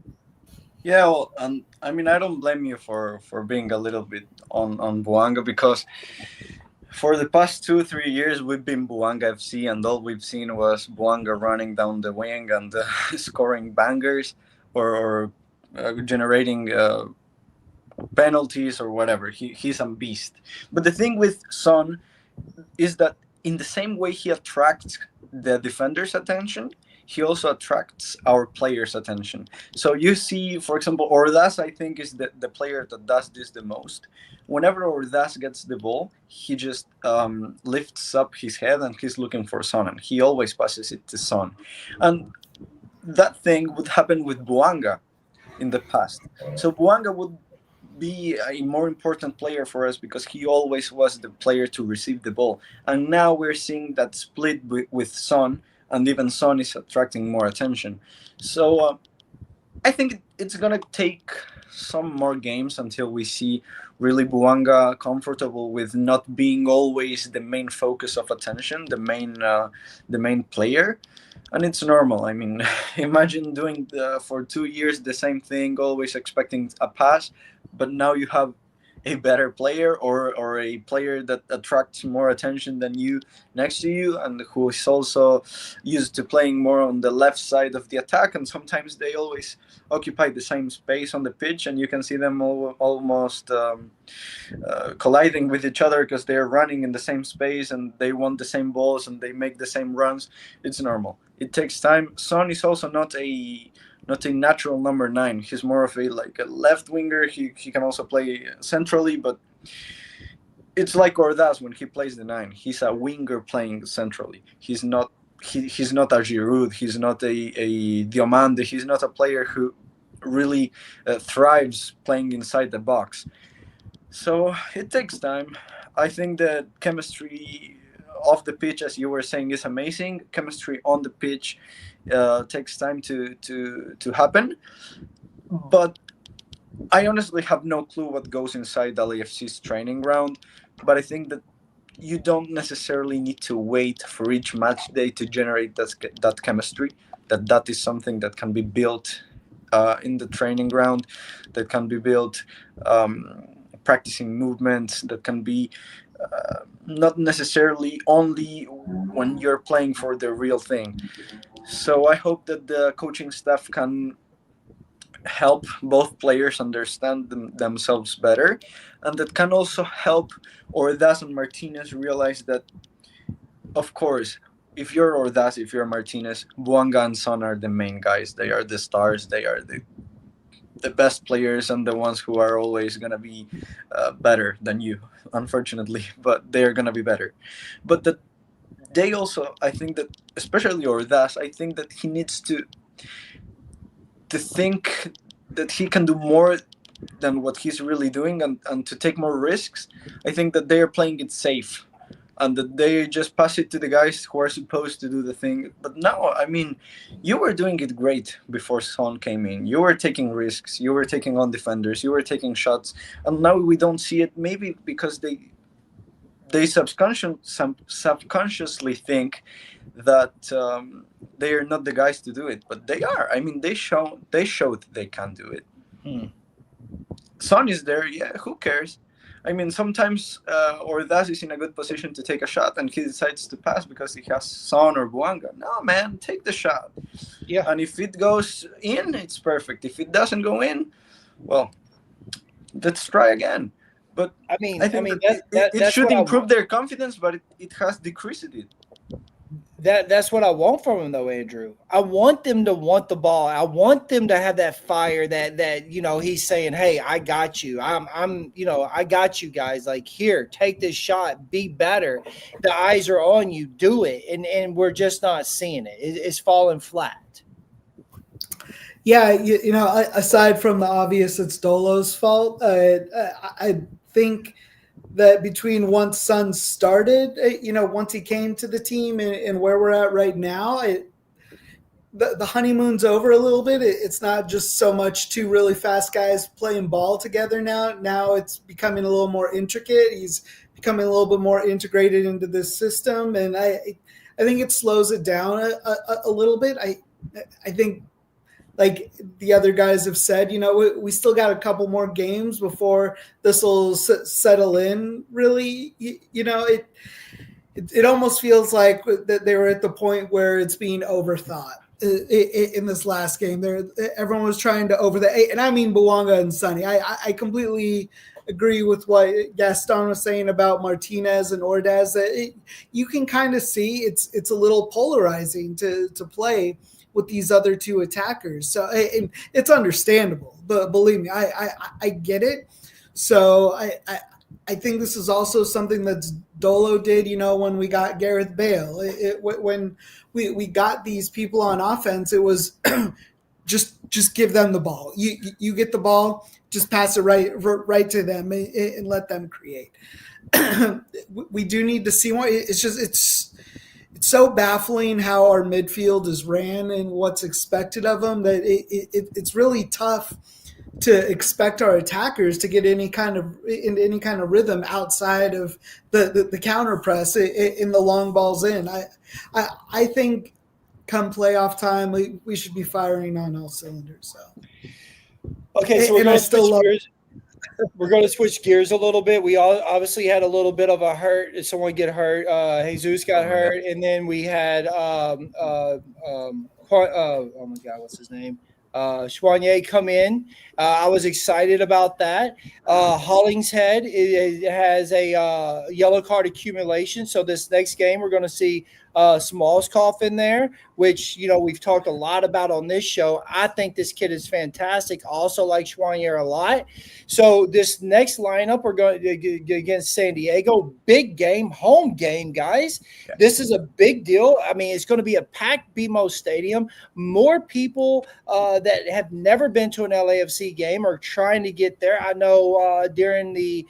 Speaker 4: Yeah, well, I mean, I don't blame you for being a little bit on Buanga, because for the past 2-3 years, we've been Buanga FC, and all we've seen was Buanga running down the wing and scoring bangers or generating penalties or whatever. He's a beast. But the thing with Son is that in the same way he attracts the defender's attention, he also attracts our players' attention. So you see, for example, Ordaz, I think, is the player that does this the most. Whenever Ordaz gets the ball, he just lifts up his head and he's looking for Son, and he always passes it to Son. And that thing would happen with Buanga in the past. So Buanga would be a more important player for us because he always was the player to receive the ball. And now we're seeing that split with Son, and even Son is attracting more attention. So I think it's going to take some more games until we see really Buanga comfortable with not being always the main focus of attention, the main player. And it's normal. I mean, imagine doing for 2 years the same thing, always expecting a pass, but now you have a better player or a player that attracts more attention than you next to you, and who is also used to playing more on the left side of the attack, and sometimes they always occupy the same space on the pitch, and you can see them almost colliding with each other because they're running in the same space and they want the same balls and they make the same runs. It's normal. It takes time. Son is also not a natural number 9. He's more of a left winger. He can also play centrally, but it's like Ordaz when he plays the 9. He's a winger playing centrally. He's not a Giroud. He's not a Diomande. He's not a player who really thrives playing inside the box. So it takes time. I think the chemistry off the pitch, as you were saying, is amazing. Chemistry on the pitch takes time to happen, but I honestly have no clue what goes inside LAFC's training ground. But I think that you don't necessarily need to wait for each match day to generate that chemistry. That is something that can be built in the training ground, that can be built practicing movements, that can be not necessarily only when you're playing for the real thing. So I hope that the coaching staff can help both players understand themselves better, and that can also help Ordaz and Martinez realize that, of course, if you're Ordaz, if you're Martinez, Buanga and Son are the main guys. They are the stars. They are the best players and the ones who are always going to be better than you, unfortunately, but they are going to be better. But that they also, I think that, especially Ordaz, I think that he needs to think that he can do more than what he's really doing, and to take more risks. I think that they are playing it safe. and that they just pass it to the guys who are supposed to do the thing. But now, I mean, you were doing it great before Son came in. You were taking risks. You were taking on defenders. You were taking shots, and now we don't see it. Maybe because they subconsciously think that they are not the guys to do it, but they are. I mean, they showed they can do it. Son is there, yeah. Who cares? I mean, sometimes Ordaz is in a good position to take a shot, and he decides to pass because he has Son or Buanga. No, man, take the shot.
Speaker 2: Yeah.
Speaker 4: And if it goes in, it's perfect. If it doesn't go in, well, let's try again. But
Speaker 2: I mean,
Speaker 4: it should improve their confidence, but it has decreased it.
Speaker 2: That's what I want from them, though, Andrew. I want them to want the ball. I want them to have that fire that he's saying, "Hey, I got you. I got you guys. Like, here, take this shot. Be better. The eyes are on you. Do it." And we're just not seeing it. It's falling flat.
Speaker 5: Yeah, aside from the obvious, it's Dolo's fault. I think that between once Son started, once he came to the team and where we're at right now, the honeymoon's over a little bit. It's not just so much two really fast guys playing ball together now. Now it's becoming a little more intricate. He's becoming a little bit more integrated into this system, and I think it slows it down a little bit. I think, like the other guys have said, we still got a couple more games before this will settle in. Really, it almost feels like that they were at the point where it's being overthought in this last game. Everyone was trying to and I mean Bouanga and Sonny. I completely agree with what Gaston was saying about Martinez and Ordaz. You can kind of see it's a little polarizing to play with these other two attackers. So it's understandable, but believe me, I get it. So I think this is also something that Dolo did, when we got Gareth Bale. When we got these people on offense, it was just give them the ball. You get the ball, just pass it right to them and let them create. We do need to see more. It's so baffling how our midfield is ran and what's expected of them that it's really tough to expect our attackers to get any kind of rhythm outside of the counter press in the long balls in. I think come playoff time we should be firing on all cylinders. So
Speaker 2: okay, so we're going to switch gears a little bit. We all obviously had a little bit of a hurt. Someone get hurt. Jesus got hurt, and then we had oh my God, what's his name? Schwanier come in. I was excited about that. Hollingshead has a yellow card accumulation. So this next game, we're going to see Smallskoff in there, which, we've talked a lot about on this show. I think this kid is fantastic. Also like Schwanier a lot. So this next lineup, we're going to against San Diego. Big game, home game, guys. Yeah. This is a big deal. I mean, it's going to be a packed BMO Stadium. More people that have never been to an LAFC game are trying to get there. I know during the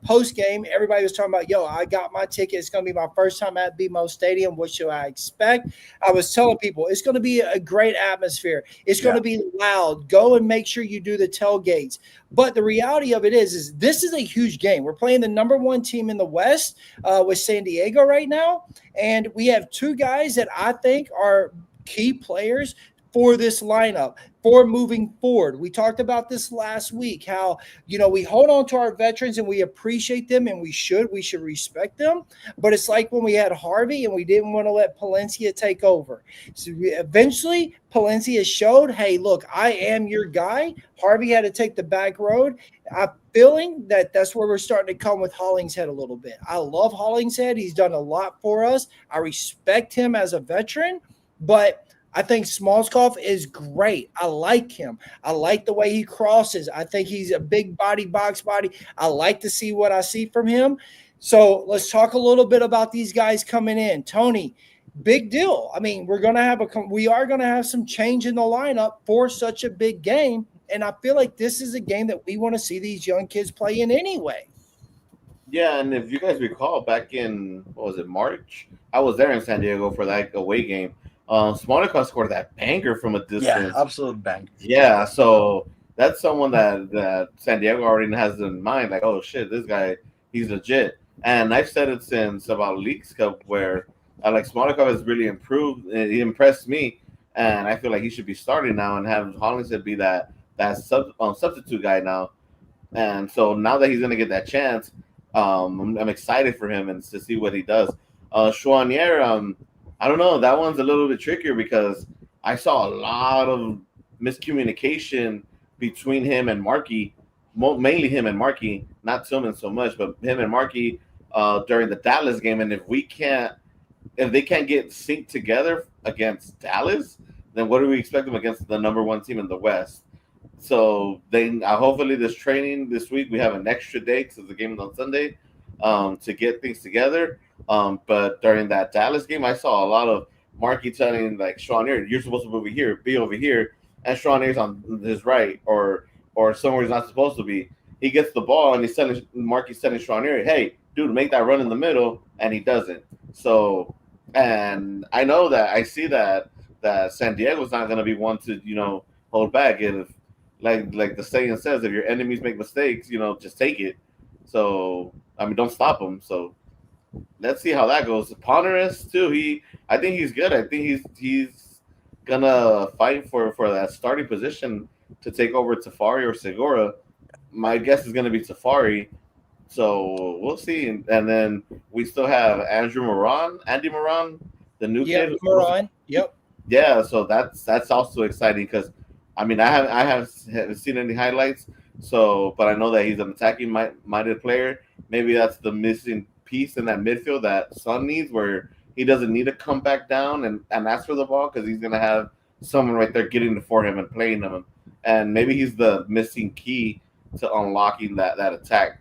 Speaker 2: post game, everybody was talking about, I got my ticket. It's going to be my first time at BMO Stadium. What should I expect? I was telling people it's going to be a great atmosphere. It's going to be loud. Go and make sure you do the tailgates. But the reality of it is this is a huge game. We're playing the number one team in the West with San Diego right now. And we have two guys that I think are key players for this lineup, for moving forward. We talked about this last week, how, we hold on to our veterans and we appreciate them, and we should respect them. But it's like when we had Harvey and we didn't want to let Palencia take over. So eventually Palencia showed, hey, look, I am your guy. Harvey had to take the back road. I'm feeling that that's where we're starting to come with Hollingshead a little bit. I love Hollingshead. He's done a lot for us. I respect him as a veteran, but I think Smallskoff is great. I like him. I like the way he crosses. I think he's a big body, box body. I like to see what I see from him. So let's talk a little bit about these guys coming in. Tony, big deal. I mean, we are going to have some change in the lineup for such a big game. And I feel like this is a game that we want to see these young kids play in anyway.
Speaker 3: Yeah, and if you guys recall, back in what was it, March? I was there in San Diego for that away game. Smonaco scored that banger from a
Speaker 4: Yeah,
Speaker 3: distance.
Speaker 4: absolute bang.
Speaker 3: Yeah, so that's someone that San Diego already has in mind. Like, oh shit, this guy, he's legit. And I've said it since about Leagues Cup, where like Smonaco has really improved. He impressed me, and I feel like he should be starting now and have Hollingshead be that substitute guy now. And so now that he's going to get that chance, I'm excited for him and to see what he does. Chouanier, I don't know. That one's a little bit trickier because I saw a lot of miscommunication between him and Markey, mainly him and Markey, not Tillman so much, but him and Markey during the Dallas game. And if they can't get synced together against Dallas, then what do we expect them against the number one team in the West? So they hopefully this training this week we have an extra day because the game is on Sunday to get things together. But during that Dallas game, I saw a lot of Markey telling like Chouanier, "You're supposed to be over here," and Chouanier's on his right or somewhere he's not supposed to be. He gets the ball and Markey's telling Chouanier, "Hey, dude, make that run in the middle," and he doesn't. So, and I know that I see that San Diego's not going to be one to hold back. And if like the saying says, if your enemies make mistakes, just take it. So I mean, don't stop them. So let's see how that goes. Ponderous too. I think he's good. I think he's gonna fight for that starting position to take over Tafari or Segura. My guess is gonna be Tafari. So we'll see. And then we still have Andy Moran, the new kid.
Speaker 2: Moran. Yep.
Speaker 3: Yeah, so that's also exciting because I mean haven't seen any highlights, so but I know that he's an attacking minded player. Maybe that's the missing piece in that midfield that Son needs, where he doesn't need to come back down and ask for the ball because he's gonna have someone right there getting it for him and playing him, and maybe he's the missing key to unlocking that attack.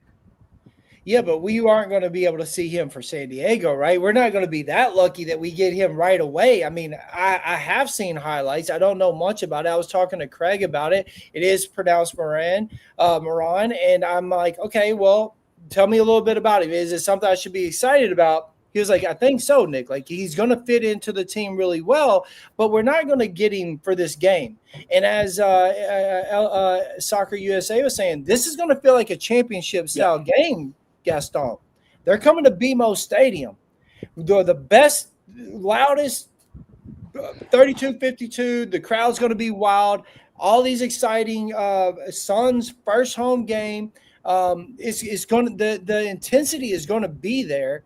Speaker 2: Yeah, but we aren't going to be able to see him for San Diego, right? We're not going to be that lucky that we get him right away. I mean, I have seen highlights. I don't know much about it. I was talking to Craig about it. It is pronounced Moran, and I'm like, okay, well, tell me a little bit about him. Is it something I should be excited about? He was like, I think so, Nick. Like, he's going to fit into the team really well, but we're not going to get him for this game. And as Soccer USA was saying, this is going to feel like a championship-style game, Gaston. They're coming to BMO Stadium. They're the best, loudest 32-52. The crowd's going to be wild. All these exciting Suns' first home game. It's going to the intensity is going to be there.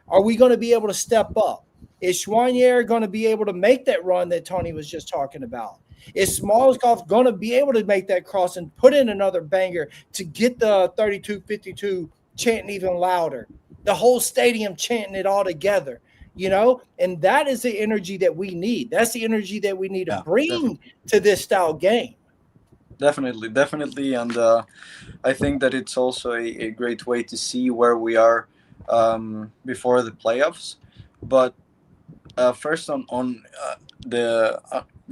Speaker 2: Are we going to be able to step up? Is Chouanier going to be able to make that run that Tony was just talking about? Is Smallscoff going to be able to make that cross and put in another banger to get the 32-52 chanting even louder? The whole stadium chanting it all together, and that is the energy that we need. That's the energy that we need to bring to this style game.
Speaker 4: Definitely. And I think that it's also a great way to see where we are before the playoffs. But first on the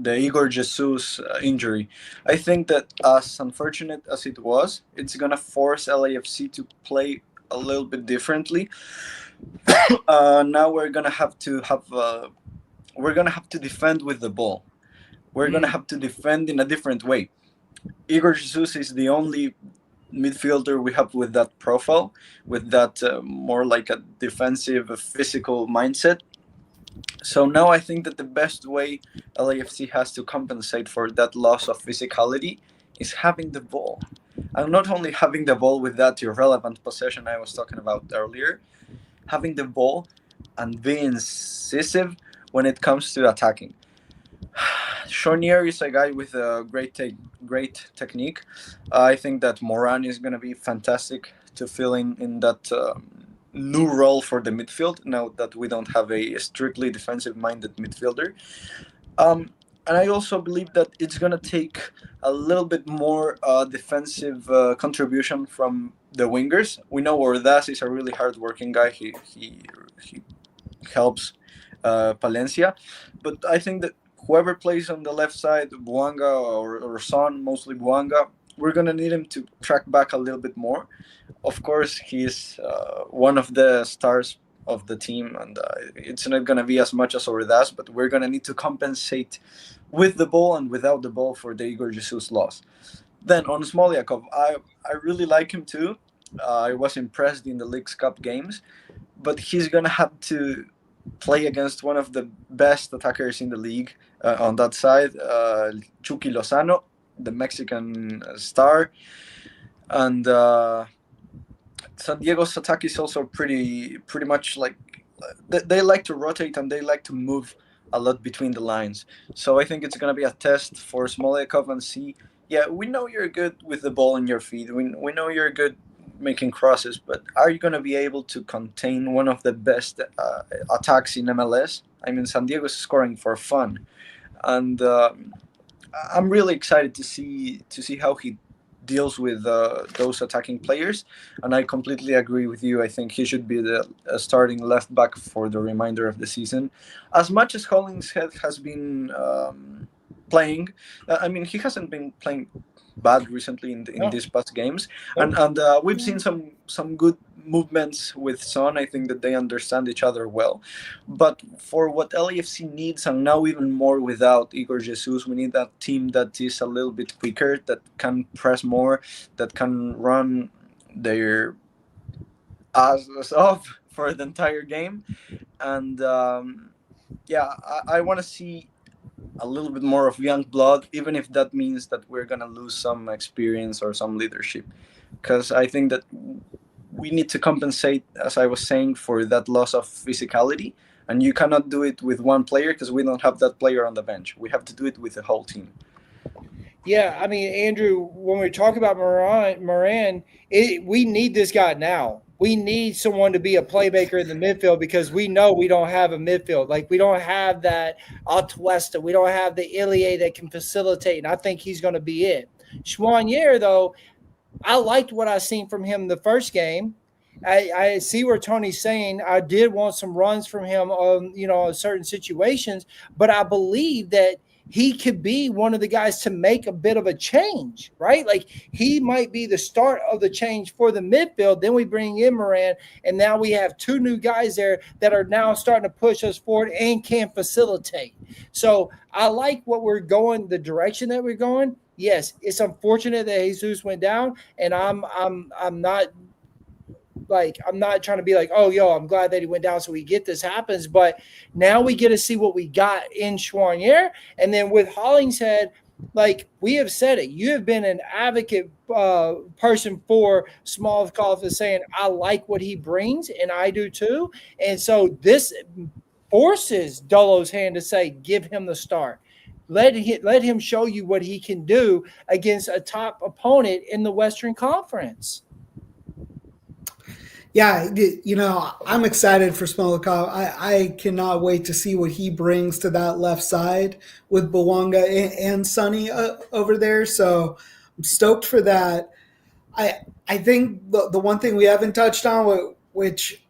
Speaker 4: Igor Jesus injury, I think that as unfortunate as it was, it's gonna force LAFC to play a little bit differently. Now we're gonna have to defend with the ball. We're gonna have to defend in a different way. Igor Jesus is the only midfielder we have with that profile, with that more like a defensive, physical mindset. So now I think that the best way LAFC has to compensate for that loss of physicality is having the ball. And not only having the ball with that irrelevant possession I was talking about earlier, having the ball and being incisive when it comes to attacking. Chouanier is a guy with a great technique. I think that Moran is going to be fantastic to fill in that new role for the midfield, now that we don't have a strictly defensive-minded midfielder. And I also believe that it's going to take a little bit more defensive contribution from the wingers. We know Ordaz is a really hard-working guy. He helps Palencia. But I think that whoever plays on the left side, Buanga or Son, mostly Buanga, we're gonna need him to track back a little bit more. Of course, he's one of the stars of the team, and it's not gonna be as much as Ordaz, but we're gonna need to compensate with the ball and without the ball for the Igor Jesus loss. Then on Smolyakov, I really like him too. I was impressed in the Leagues Cup games, but he's gonna have to play against one of the best attackers in the league on that side, Chucky Lozano, the Mexican star, and San Diego's attack is also pretty much like they like to rotate and they like to move a lot between the lines. So I think it's gonna be a test for Smolyakov and see. Yeah, we know you're good with the ball in your feet. We know you're good making crosses, but are you going to be able to contain one of the best attacks in MLS? I mean, San Diego's scoring for fun, and I'm really excited to see how he deals with those attacking players. And I completely agree with you. I think he should be the starting left back for the remainder of the season. As much as Hollingshead has been playing, I mean, he hasn't been playing bad recently in these past games, and we've seen some good movements with Son. I think that they understand each other well, but for what LAFC needs, and now even more without Igor Jesus, we need that team that is a little bit quicker, that can press more, that can run their asses off for the entire game. And I want to see a little bit more of young blood, even if that means that we're going to lose some experience or some leadership. Because I think that we need to compensate, as I was saying, for that loss of physicality. And you cannot do it with one player because we don't have that player on the bench. We have to do it with the whole team.
Speaker 2: Yeah, I mean, Andrew, when we talk about Moran, we need this guy now. We need someone to be a playmaker in the midfield because we know we don't have a midfield. Like, we don't have that Atuesta. We don't have the Ilie that can facilitate, and I think he's going to be it. Schwanier, though, I liked what I seen from him the first game. I see where Tony's saying I did want some runs from him on, certain situations, but I believe that he could be one of the guys to make a bit of a change, right? Like, he might be the start of the change for the midfield. Then we bring in Moran, and now we have two new guys there that are now starting to push us forward and can facilitate. So I like what we're going, the direction that we're going. Yes, it's unfortunate that Jesus went down, and I'm not trying to be like, oh, I'm glad that he went down so we get this happens. But now we get to see what we got in Schwanier. And then with Hollingshead, like we have said it, you have been an advocate person for Smolyakov, is saying, I like what he brings, and I do too. And so this forces Dolo's hand to say, give him the start. Let him show you what he can do against a top opponent in the Western Conference.
Speaker 5: Yeah, I'm excited for Smolyakov. I cannot wait to see what he brings to that left side with Bouanga and Sonny over there. So I'm stoked for that. I think the one thing we haven't touched on, which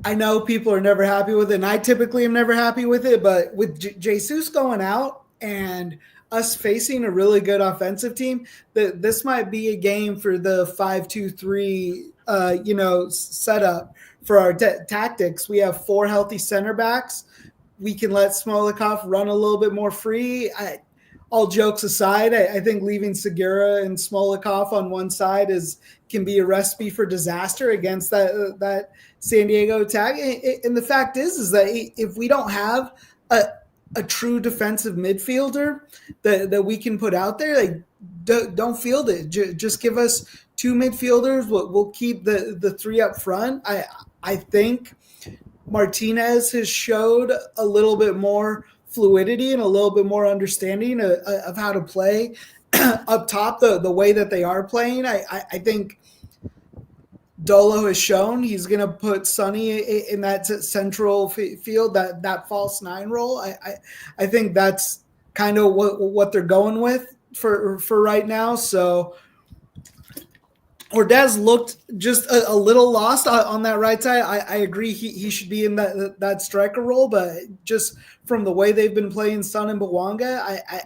Speaker 5: I know people are never happy with it, and I typically am never happy with it, but with Jesus going out and us facing a really good offensive team, this might be a game for the 5-2-3 setup for our tactics. We have 4 healthy center backs. We can let Smolyakov run a little bit more free. All jokes aside, I think leaving Segura and Smolyakov on one side can be a recipe for disaster against that San Diego attack. And the fact is that if we don't have a true defensive midfielder that we can put out there, like, don't field it. Just give us 2 midfielders. We'll keep the 3 up front. I think Martinez has showed a little bit more fluidity and a little bit more understanding of how to play up top the way that they are playing. I think Dolo has shown he's going to put Sonny in that central field, that false 9 role. I think that's kind of what they're going with for right now. So Ordaz looked just a little lost on that right side. I agree he should be in that striker role, but just from the way they've been playing Son and Buanga,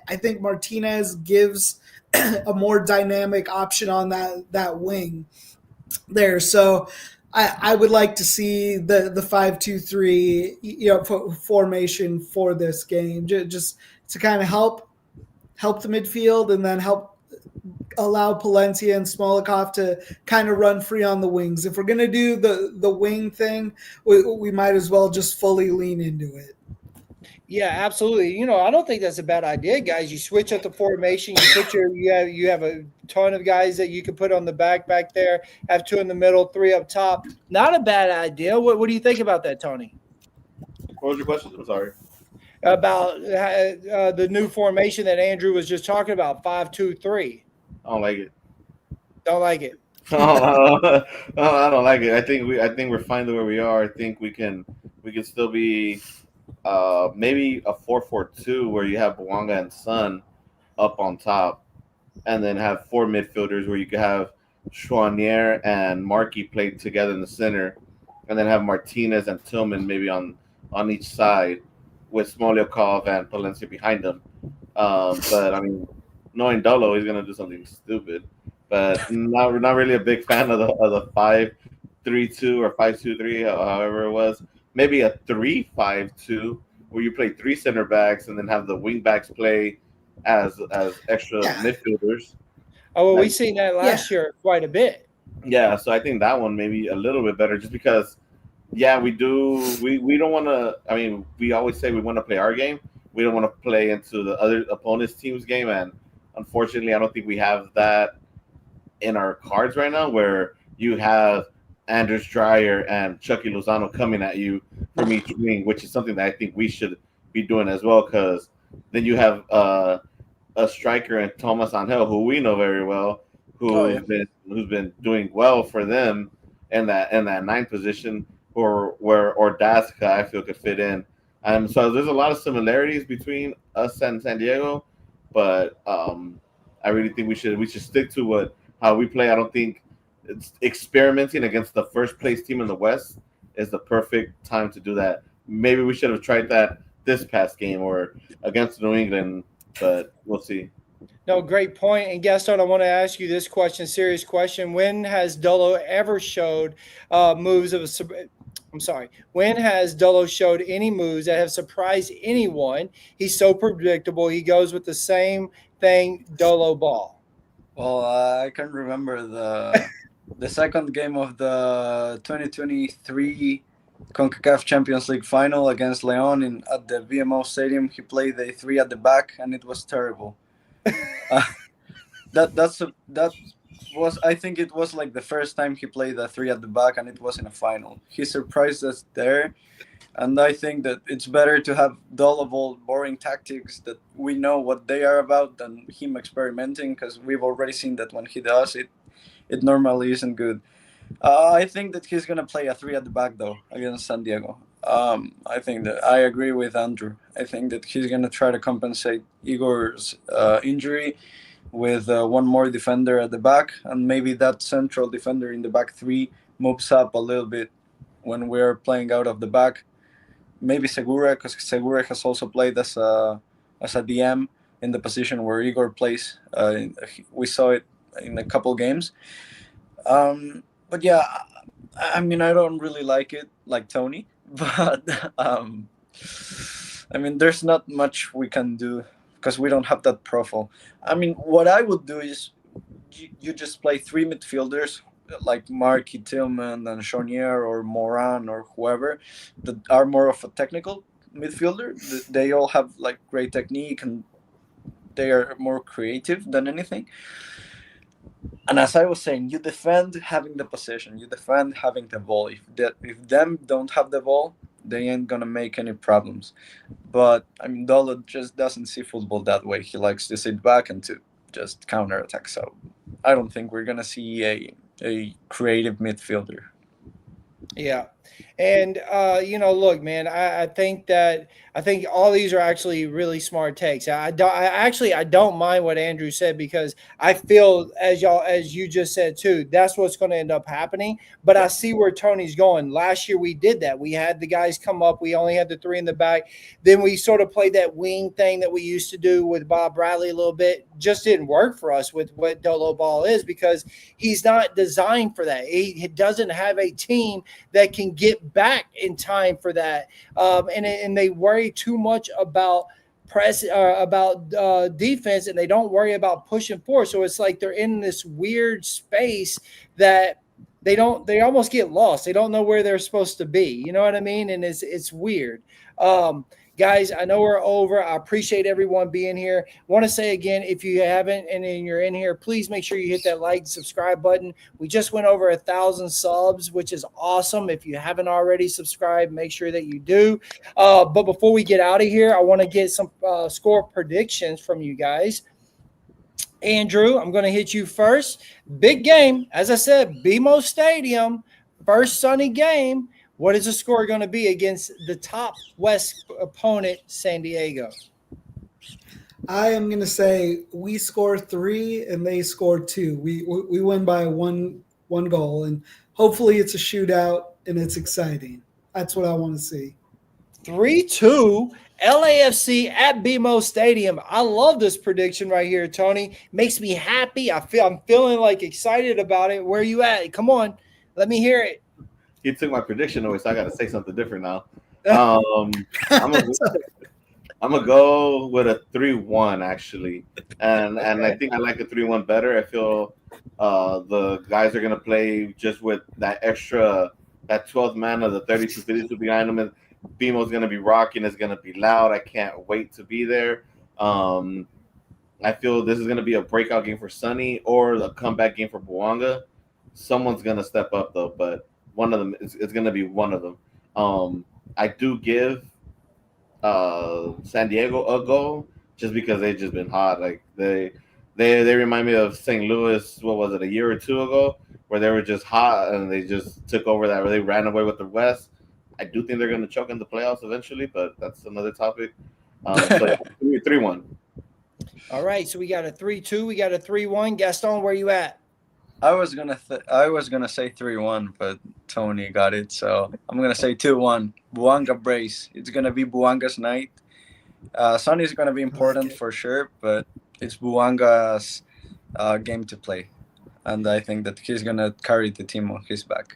Speaker 5: I think Martinez gives a more dynamic option on that wing there. So I would like to see the 5-2-3 formation for this game, just to kind of help the midfield and then help allow Palencia and Smolikov to kind of run free on the wings. If we're going to do the wing thing, we might as well just fully lean into it.
Speaker 2: Yeah, absolutely. I don't think that's a bad idea, guys. You switch up the formation. You have a ton of guys that you can put on the back there. Have 2 in the middle, 3 up top. Not a bad idea. What do you think about that, Tony?
Speaker 3: What was your question? I'm sorry.
Speaker 2: About the new formation that Andrew was just talking about, 5-2-3.
Speaker 3: I don't like it.
Speaker 2: Don't like it.
Speaker 3: I don't like it. I think we're fine the way we are. I think we can still be maybe a 4-4-2 where you have Bouanga and Son up on top, and then have 4 midfielders where you could have Chouanier and Markey played together in the center, and then have Martinez and Tillman maybe on each side with Smolikov and Palencia behind them. But I mean, knowing Dolo, he's gonna do something stupid. But we're not really a big fan of the 5-3-2 or 5-2-3, however it was. Maybe a 3-5-2 where you play 3 center backs and then have the wing backs play as extra midfielders.
Speaker 2: Oh, well, we've seen that last year quite a bit.
Speaker 3: Yeah, so I think that one may be a little bit better just because, yeah, we don't want to. I mean, we always say we want to play our game. We don't want to play into the other opponent's team's game, and unfortunately, I don't think we have that in our cards right now, where you have Anders Dreyer and Chucky Lozano coming at you from each wing, which is something that I think we should be doing as well, because then you have a striker in Thomas Angel, who we know very well, who's been doing well for them in that 9th position, or where Ordazka I feel could fit in. So there's a lot of similarities between us and San Diego, but I really think we should stick to how we play. I don't think it's experimenting against the first place team in the West is the perfect time to do that. Maybe we should have tried that this past game or against New England, but we'll see.
Speaker 2: No, great point. And Gaston, I want to ask you this question, serious question. When has Dolo ever showed when has Dolo showed any moves that have surprised anyone? He's so predictable. He goes with the same thing, Dolo ball.
Speaker 4: Well, I can remember the second game of the 2023 CONCACAF Champions League final against Leon at the BMO Stadium. He played the 3 at the back, and it was terrible. I think it was like the first time he played the 3 at the back, and it was in a final. He surprised us there, and I think that it's better to have dullable, boring tactics that we know what they are about than him experimenting, because we've already seen that when he does it, it normally isn't good. I think that he's gonna play a 3 at the back though against San Diego. I think that I agree with Andrew. I think that he's gonna try to compensate Igor's injury with one more defender at the back, and maybe that central defender in the back 3 moves up a little bit when we're playing out of the back. Maybe Segura, because Segura has also played as a DM in the position where Igor plays. We saw it in a couple games. But yeah, I mean, I don't really like it like Tony, but I mean, there's not much we can do because we don't have that profile. I mean, what I would do is you just play 3 midfielders like Marky, Tillman, and Chouanier or Moran or whoever that are more of a technical midfielder. They all have like great technique and they are more creative than anything. And as I was saying, you defend having the possession, you defend having the ball. If them don't have the ball, they ain't gonna make any problems. But I mean, Dolo just doesn't see football that way. He likes to sit back and to just counterattack. So I don't think we're gonna see a creative midfielder.
Speaker 2: Yeah, And look, man, I think all these are actually really smart takes. I don't mind what Andrew said, because I feel, as you just said too, that's what's going to end up happening. But I see where Tony's going. Last year we did that. We had the guys come up. We only had the three in the back. Then we sort of played that wing thing that we used to do with Bob Bradley a little bit. Just didn't work for us with what Dolo Ball is, because he's not designed for that. He doesn't have a team that can get back in time for that. And they worry too much about defense, and they don't worry about pushing forward. So it's like they're in this weird space that they almost get lost. They don't know where they're supposed to be. You know what I mean? And it's weird. Guys, I know we're over. I appreciate everyone being here. Want to say again, if you haven't and you're in here, please make sure you hit that like and subscribe button. We just went over 1,000 subs, which is awesome. If you haven't already subscribed, make sure that you do. But before we get out of here, I want to get some score predictions from you guys. Andrew, I'm going to hit you first. Big game. As I said, BMO Stadium, first Sonny game. What is the score going to be against the top West opponent, San Diego?
Speaker 5: I am going to say we score 3 and they score 2. We win by one goal, and hopefully it's a shootout and it's exciting. That's what I want to see.
Speaker 2: 3-2 LAFC at BMO Stadium. I love this prediction right here, Tony. Makes me happy. I'm feeling like excited about it. Where are you at? Come on, let me hear it.
Speaker 3: He took my prediction away, so I got to say something different now. I'm gonna go with a 3-1 actually, and I think I like a 3-1 better. I feel the guys are gonna play just with that 12th man of the 32 behind them, and BMO's gonna be rocking. It's gonna be loud. I can't wait to be there. I feel this is gonna be a breakout game for Sonny or a comeback game for Buanga. Someone's gonna step up though, but one of them it's gonna be one of them. I do give San Diego a goal just because they've just been hot. Like they remind me of St. Louis. What was it, a year or two ago, where they were just hot and they just took over that, where they ran away with the West. I do think they're going to choke in the playoffs eventually, but that's another topic. So 3-1.
Speaker 2: All right, so we got a 3-2, we got a 3-1. Gaston, where you at?
Speaker 4: I was gonna say 3-1, but Tony got it, so I'm gonna say 2-1. Buanga brace. It's gonna be Buanga's night. Sonny's gonna be important for sure, but it's Buanga's game to play, and I think that he's gonna carry the team on his back.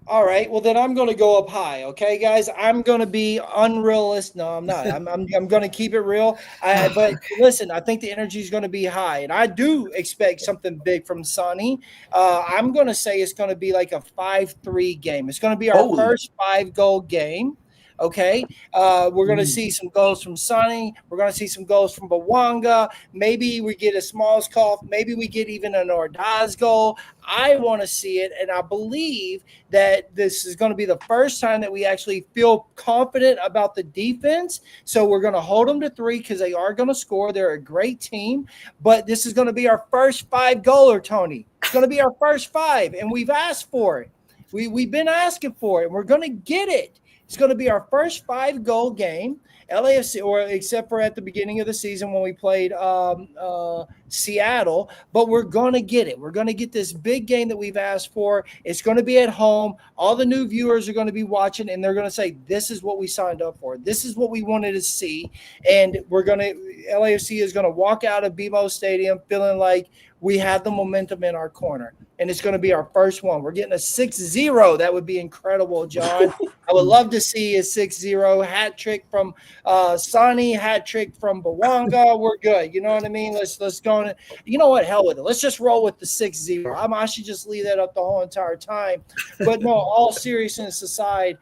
Speaker 2: All right, well then I'm going to go up high, okay, guys? I'm going to be unrealistic. No, I'm not. I'm going to keep it real. But listen, I think the energy is going to be high, and I do expect something big from Sonny. I'm going to say it's going to be like a 5-3 game. It's going to be our first 5-goal game. Okay, we're going to see some goals from Sonny. We're going to see some goals from Buanga. Maybe we get a Smalls cough. Maybe we get even an Ordaz goal. I want to see it, and I believe that this is going to be the first time that we actually feel confident about the defense. So we're going to hold them to 3 because they are going to score. They're a great team, but this is going to be our first 5-goaler, Tony. It's going to be our first 5, and we've asked for it. We've been asking for it, and we're going to get it. It's going to be our first 5-goal game, LAFC, or except for at the beginning of the season when we played Seattle. But we're going to get it. We're going to get this big game that we've asked for. It's going to be at home. All the new viewers are going to be watching, and they're going to say, this is what we signed up for. This is what we wanted to see. And LAFC is going to walk out of BMO Stadium feeling like we have the momentum in our corner. And it's going to be our first one. We're getting a 6-0. That would be incredible, John. I would love to see a 6-0 hat trick from Sonny, hat trick from Buanga. We're good. You know what I mean? Let's go. You know what? Hell with it. Let's just roll with the 6-0. I should just leave that up the whole entire time. But no, all seriousness aside,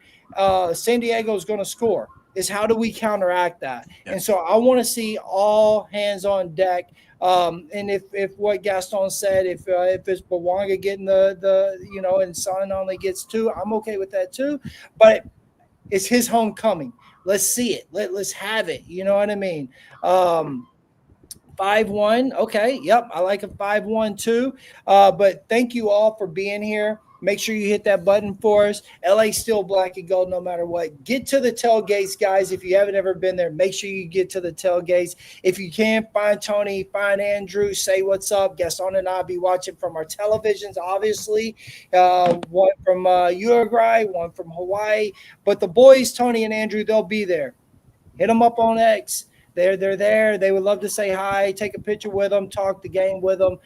Speaker 2: San Diego is going to score. Is how do we counteract that? Yeah. And so I want to see all hands on deck. And if what Gaston said, if it's Buanga getting the and Son only gets 2, I'm okay with that too. But it's his homecoming. Let's see it. Let's have it. You know what I mean? 5-1. Okay. Yep. I like a 5-1 too. But thank you all for being here. Make sure you hit that button for us. LA still black and gold no matter what. Get to the tailgates, guys. If you haven't ever been there, make sure you get to the tailgates. If you can, find Tony, find Andrew, say what's up. Gaston and I'll be watching from our televisions, obviously. One from Uruguay, one from Hawaii. But the boys, Tony and Andrew, they'll be there. Hit them up on X. They're there. They would love to say hi, take a picture with them, talk the game with them.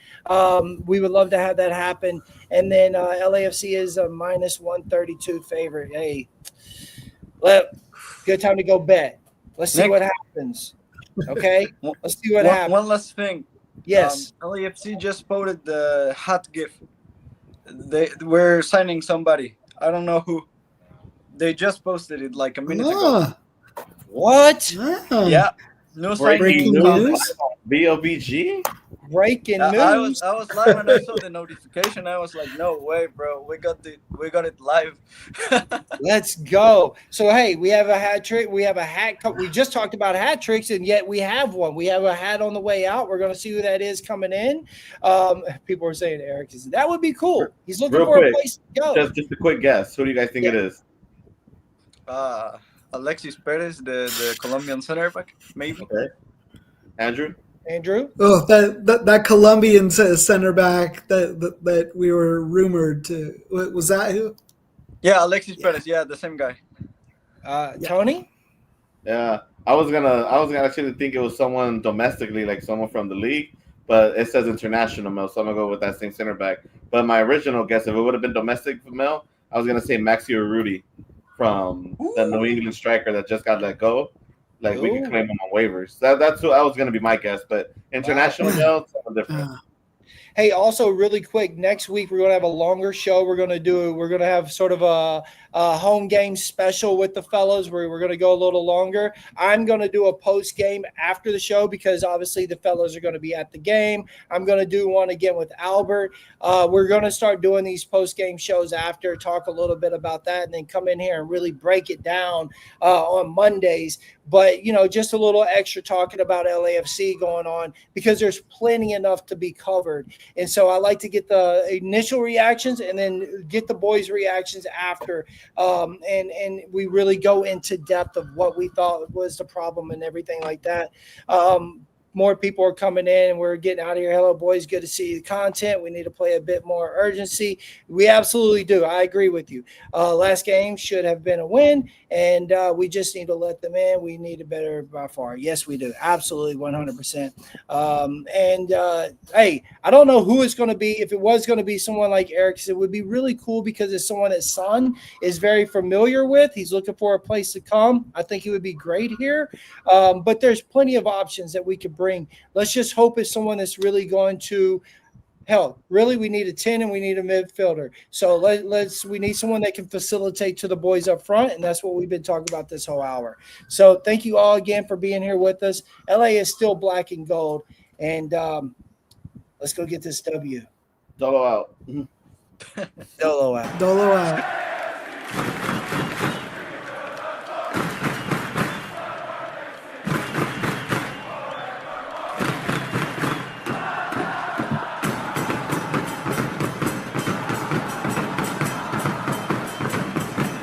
Speaker 2: We would love to have that happen. And then LAFC is a minus 132 favorite. Hey, good time to go bet. Let's see what happens. Okay? Let's see what happens.
Speaker 4: One last thing.
Speaker 2: Yes.
Speaker 4: LAFC just posted the hat gift. We're signing somebody. I don't know who. They just posted it like a minute ago.
Speaker 2: What?
Speaker 4: Yeah. No
Speaker 5: Breaking news.
Speaker 3: BOBG?
Speaker 2: Breaking news.
Speaker 4: I was live when I saw the notification. I was like, no way, bro. We got it live.
Speaker 2: Let's go. So hey, we have a hat trick. We have a hat. We just talked about hat tricks, and yet we have one. We have a hat on the way out. We're gonna see who that is coming in. People are saying Eric is that would be cool. He's looking
Speaker 3: Real
Speaker 2: for
Speaker 3: quick,
Speaker 2: a place to go.
Speaker 3: Just a quick guess. Who do you guys think it is?
Speaker 4: Alexis Perez, the Colombian center back, maybe.
Speaker 3: Okay. Andrew?
Speaker 5: Oh, that Colombian center back that we were rumored to. Was that who?
Speaker 4: Yeah, Alexis Perez. Yeah, the same guy.
Speaker 2: Tony?
Speaker 3: Yeah. I was gonna actually think it was someone domestically, like someone from the league, but it says international Mel, so I'm gonna go with that same center back. But my original guess, if it would have been domestic Mel, I was gonna say Maxi Urruti from the New England striker that just got let go. Like we could claim him on waivers. That's who I was going to be my guess. But international, something different.
Speaker 2: Hey, also really quick, next week we're going to have a longer show. We're going to have sort of a home game special with the fellows where we're going to go a little longer. I'm going to do a post game after the show because obviously the fellows are going to be at the game. I'm going to do one again with Albert. We're going to start doing these post game shows after, talk a little bit about that, and then come in here and really break it down on Mondays. But, just a little extra talking about LAFC going on because there's plenty enough to be covered. And so I like to get the initial reactions and then get the boys' reactions after. And we really go into depth of what we thought was the problem and everything like that. More people are coming in and we're getting out of here. Hello, boys. Good to see the content. We need to play a bit more urgency. We absolutely do. I agree with you. Last game should have been a win, and we just need to let them in. We need it better by far. Yes, we do. Absolutely, 100%. Hey, I don't know who it's going to be. If it was going to be someone like Eric, it would be really cool because it's someone that Son is very familiar with. He's looking for a place to come. I think he would be great here. But there's plenty of options that we could bring. Let's just hope it's someone that's really going to help. Really, we need a 10 and we need a midfielder. So we need someone that can facilitate to the boys up front, and that's what we've been talking about this whole hour. So thank you all again for being here with us. LA is still black and gold, and let's go get this W.
Speaker 3: Dolo out.
Speaker 2: Dolo out.
Speaker 5: Dolo out.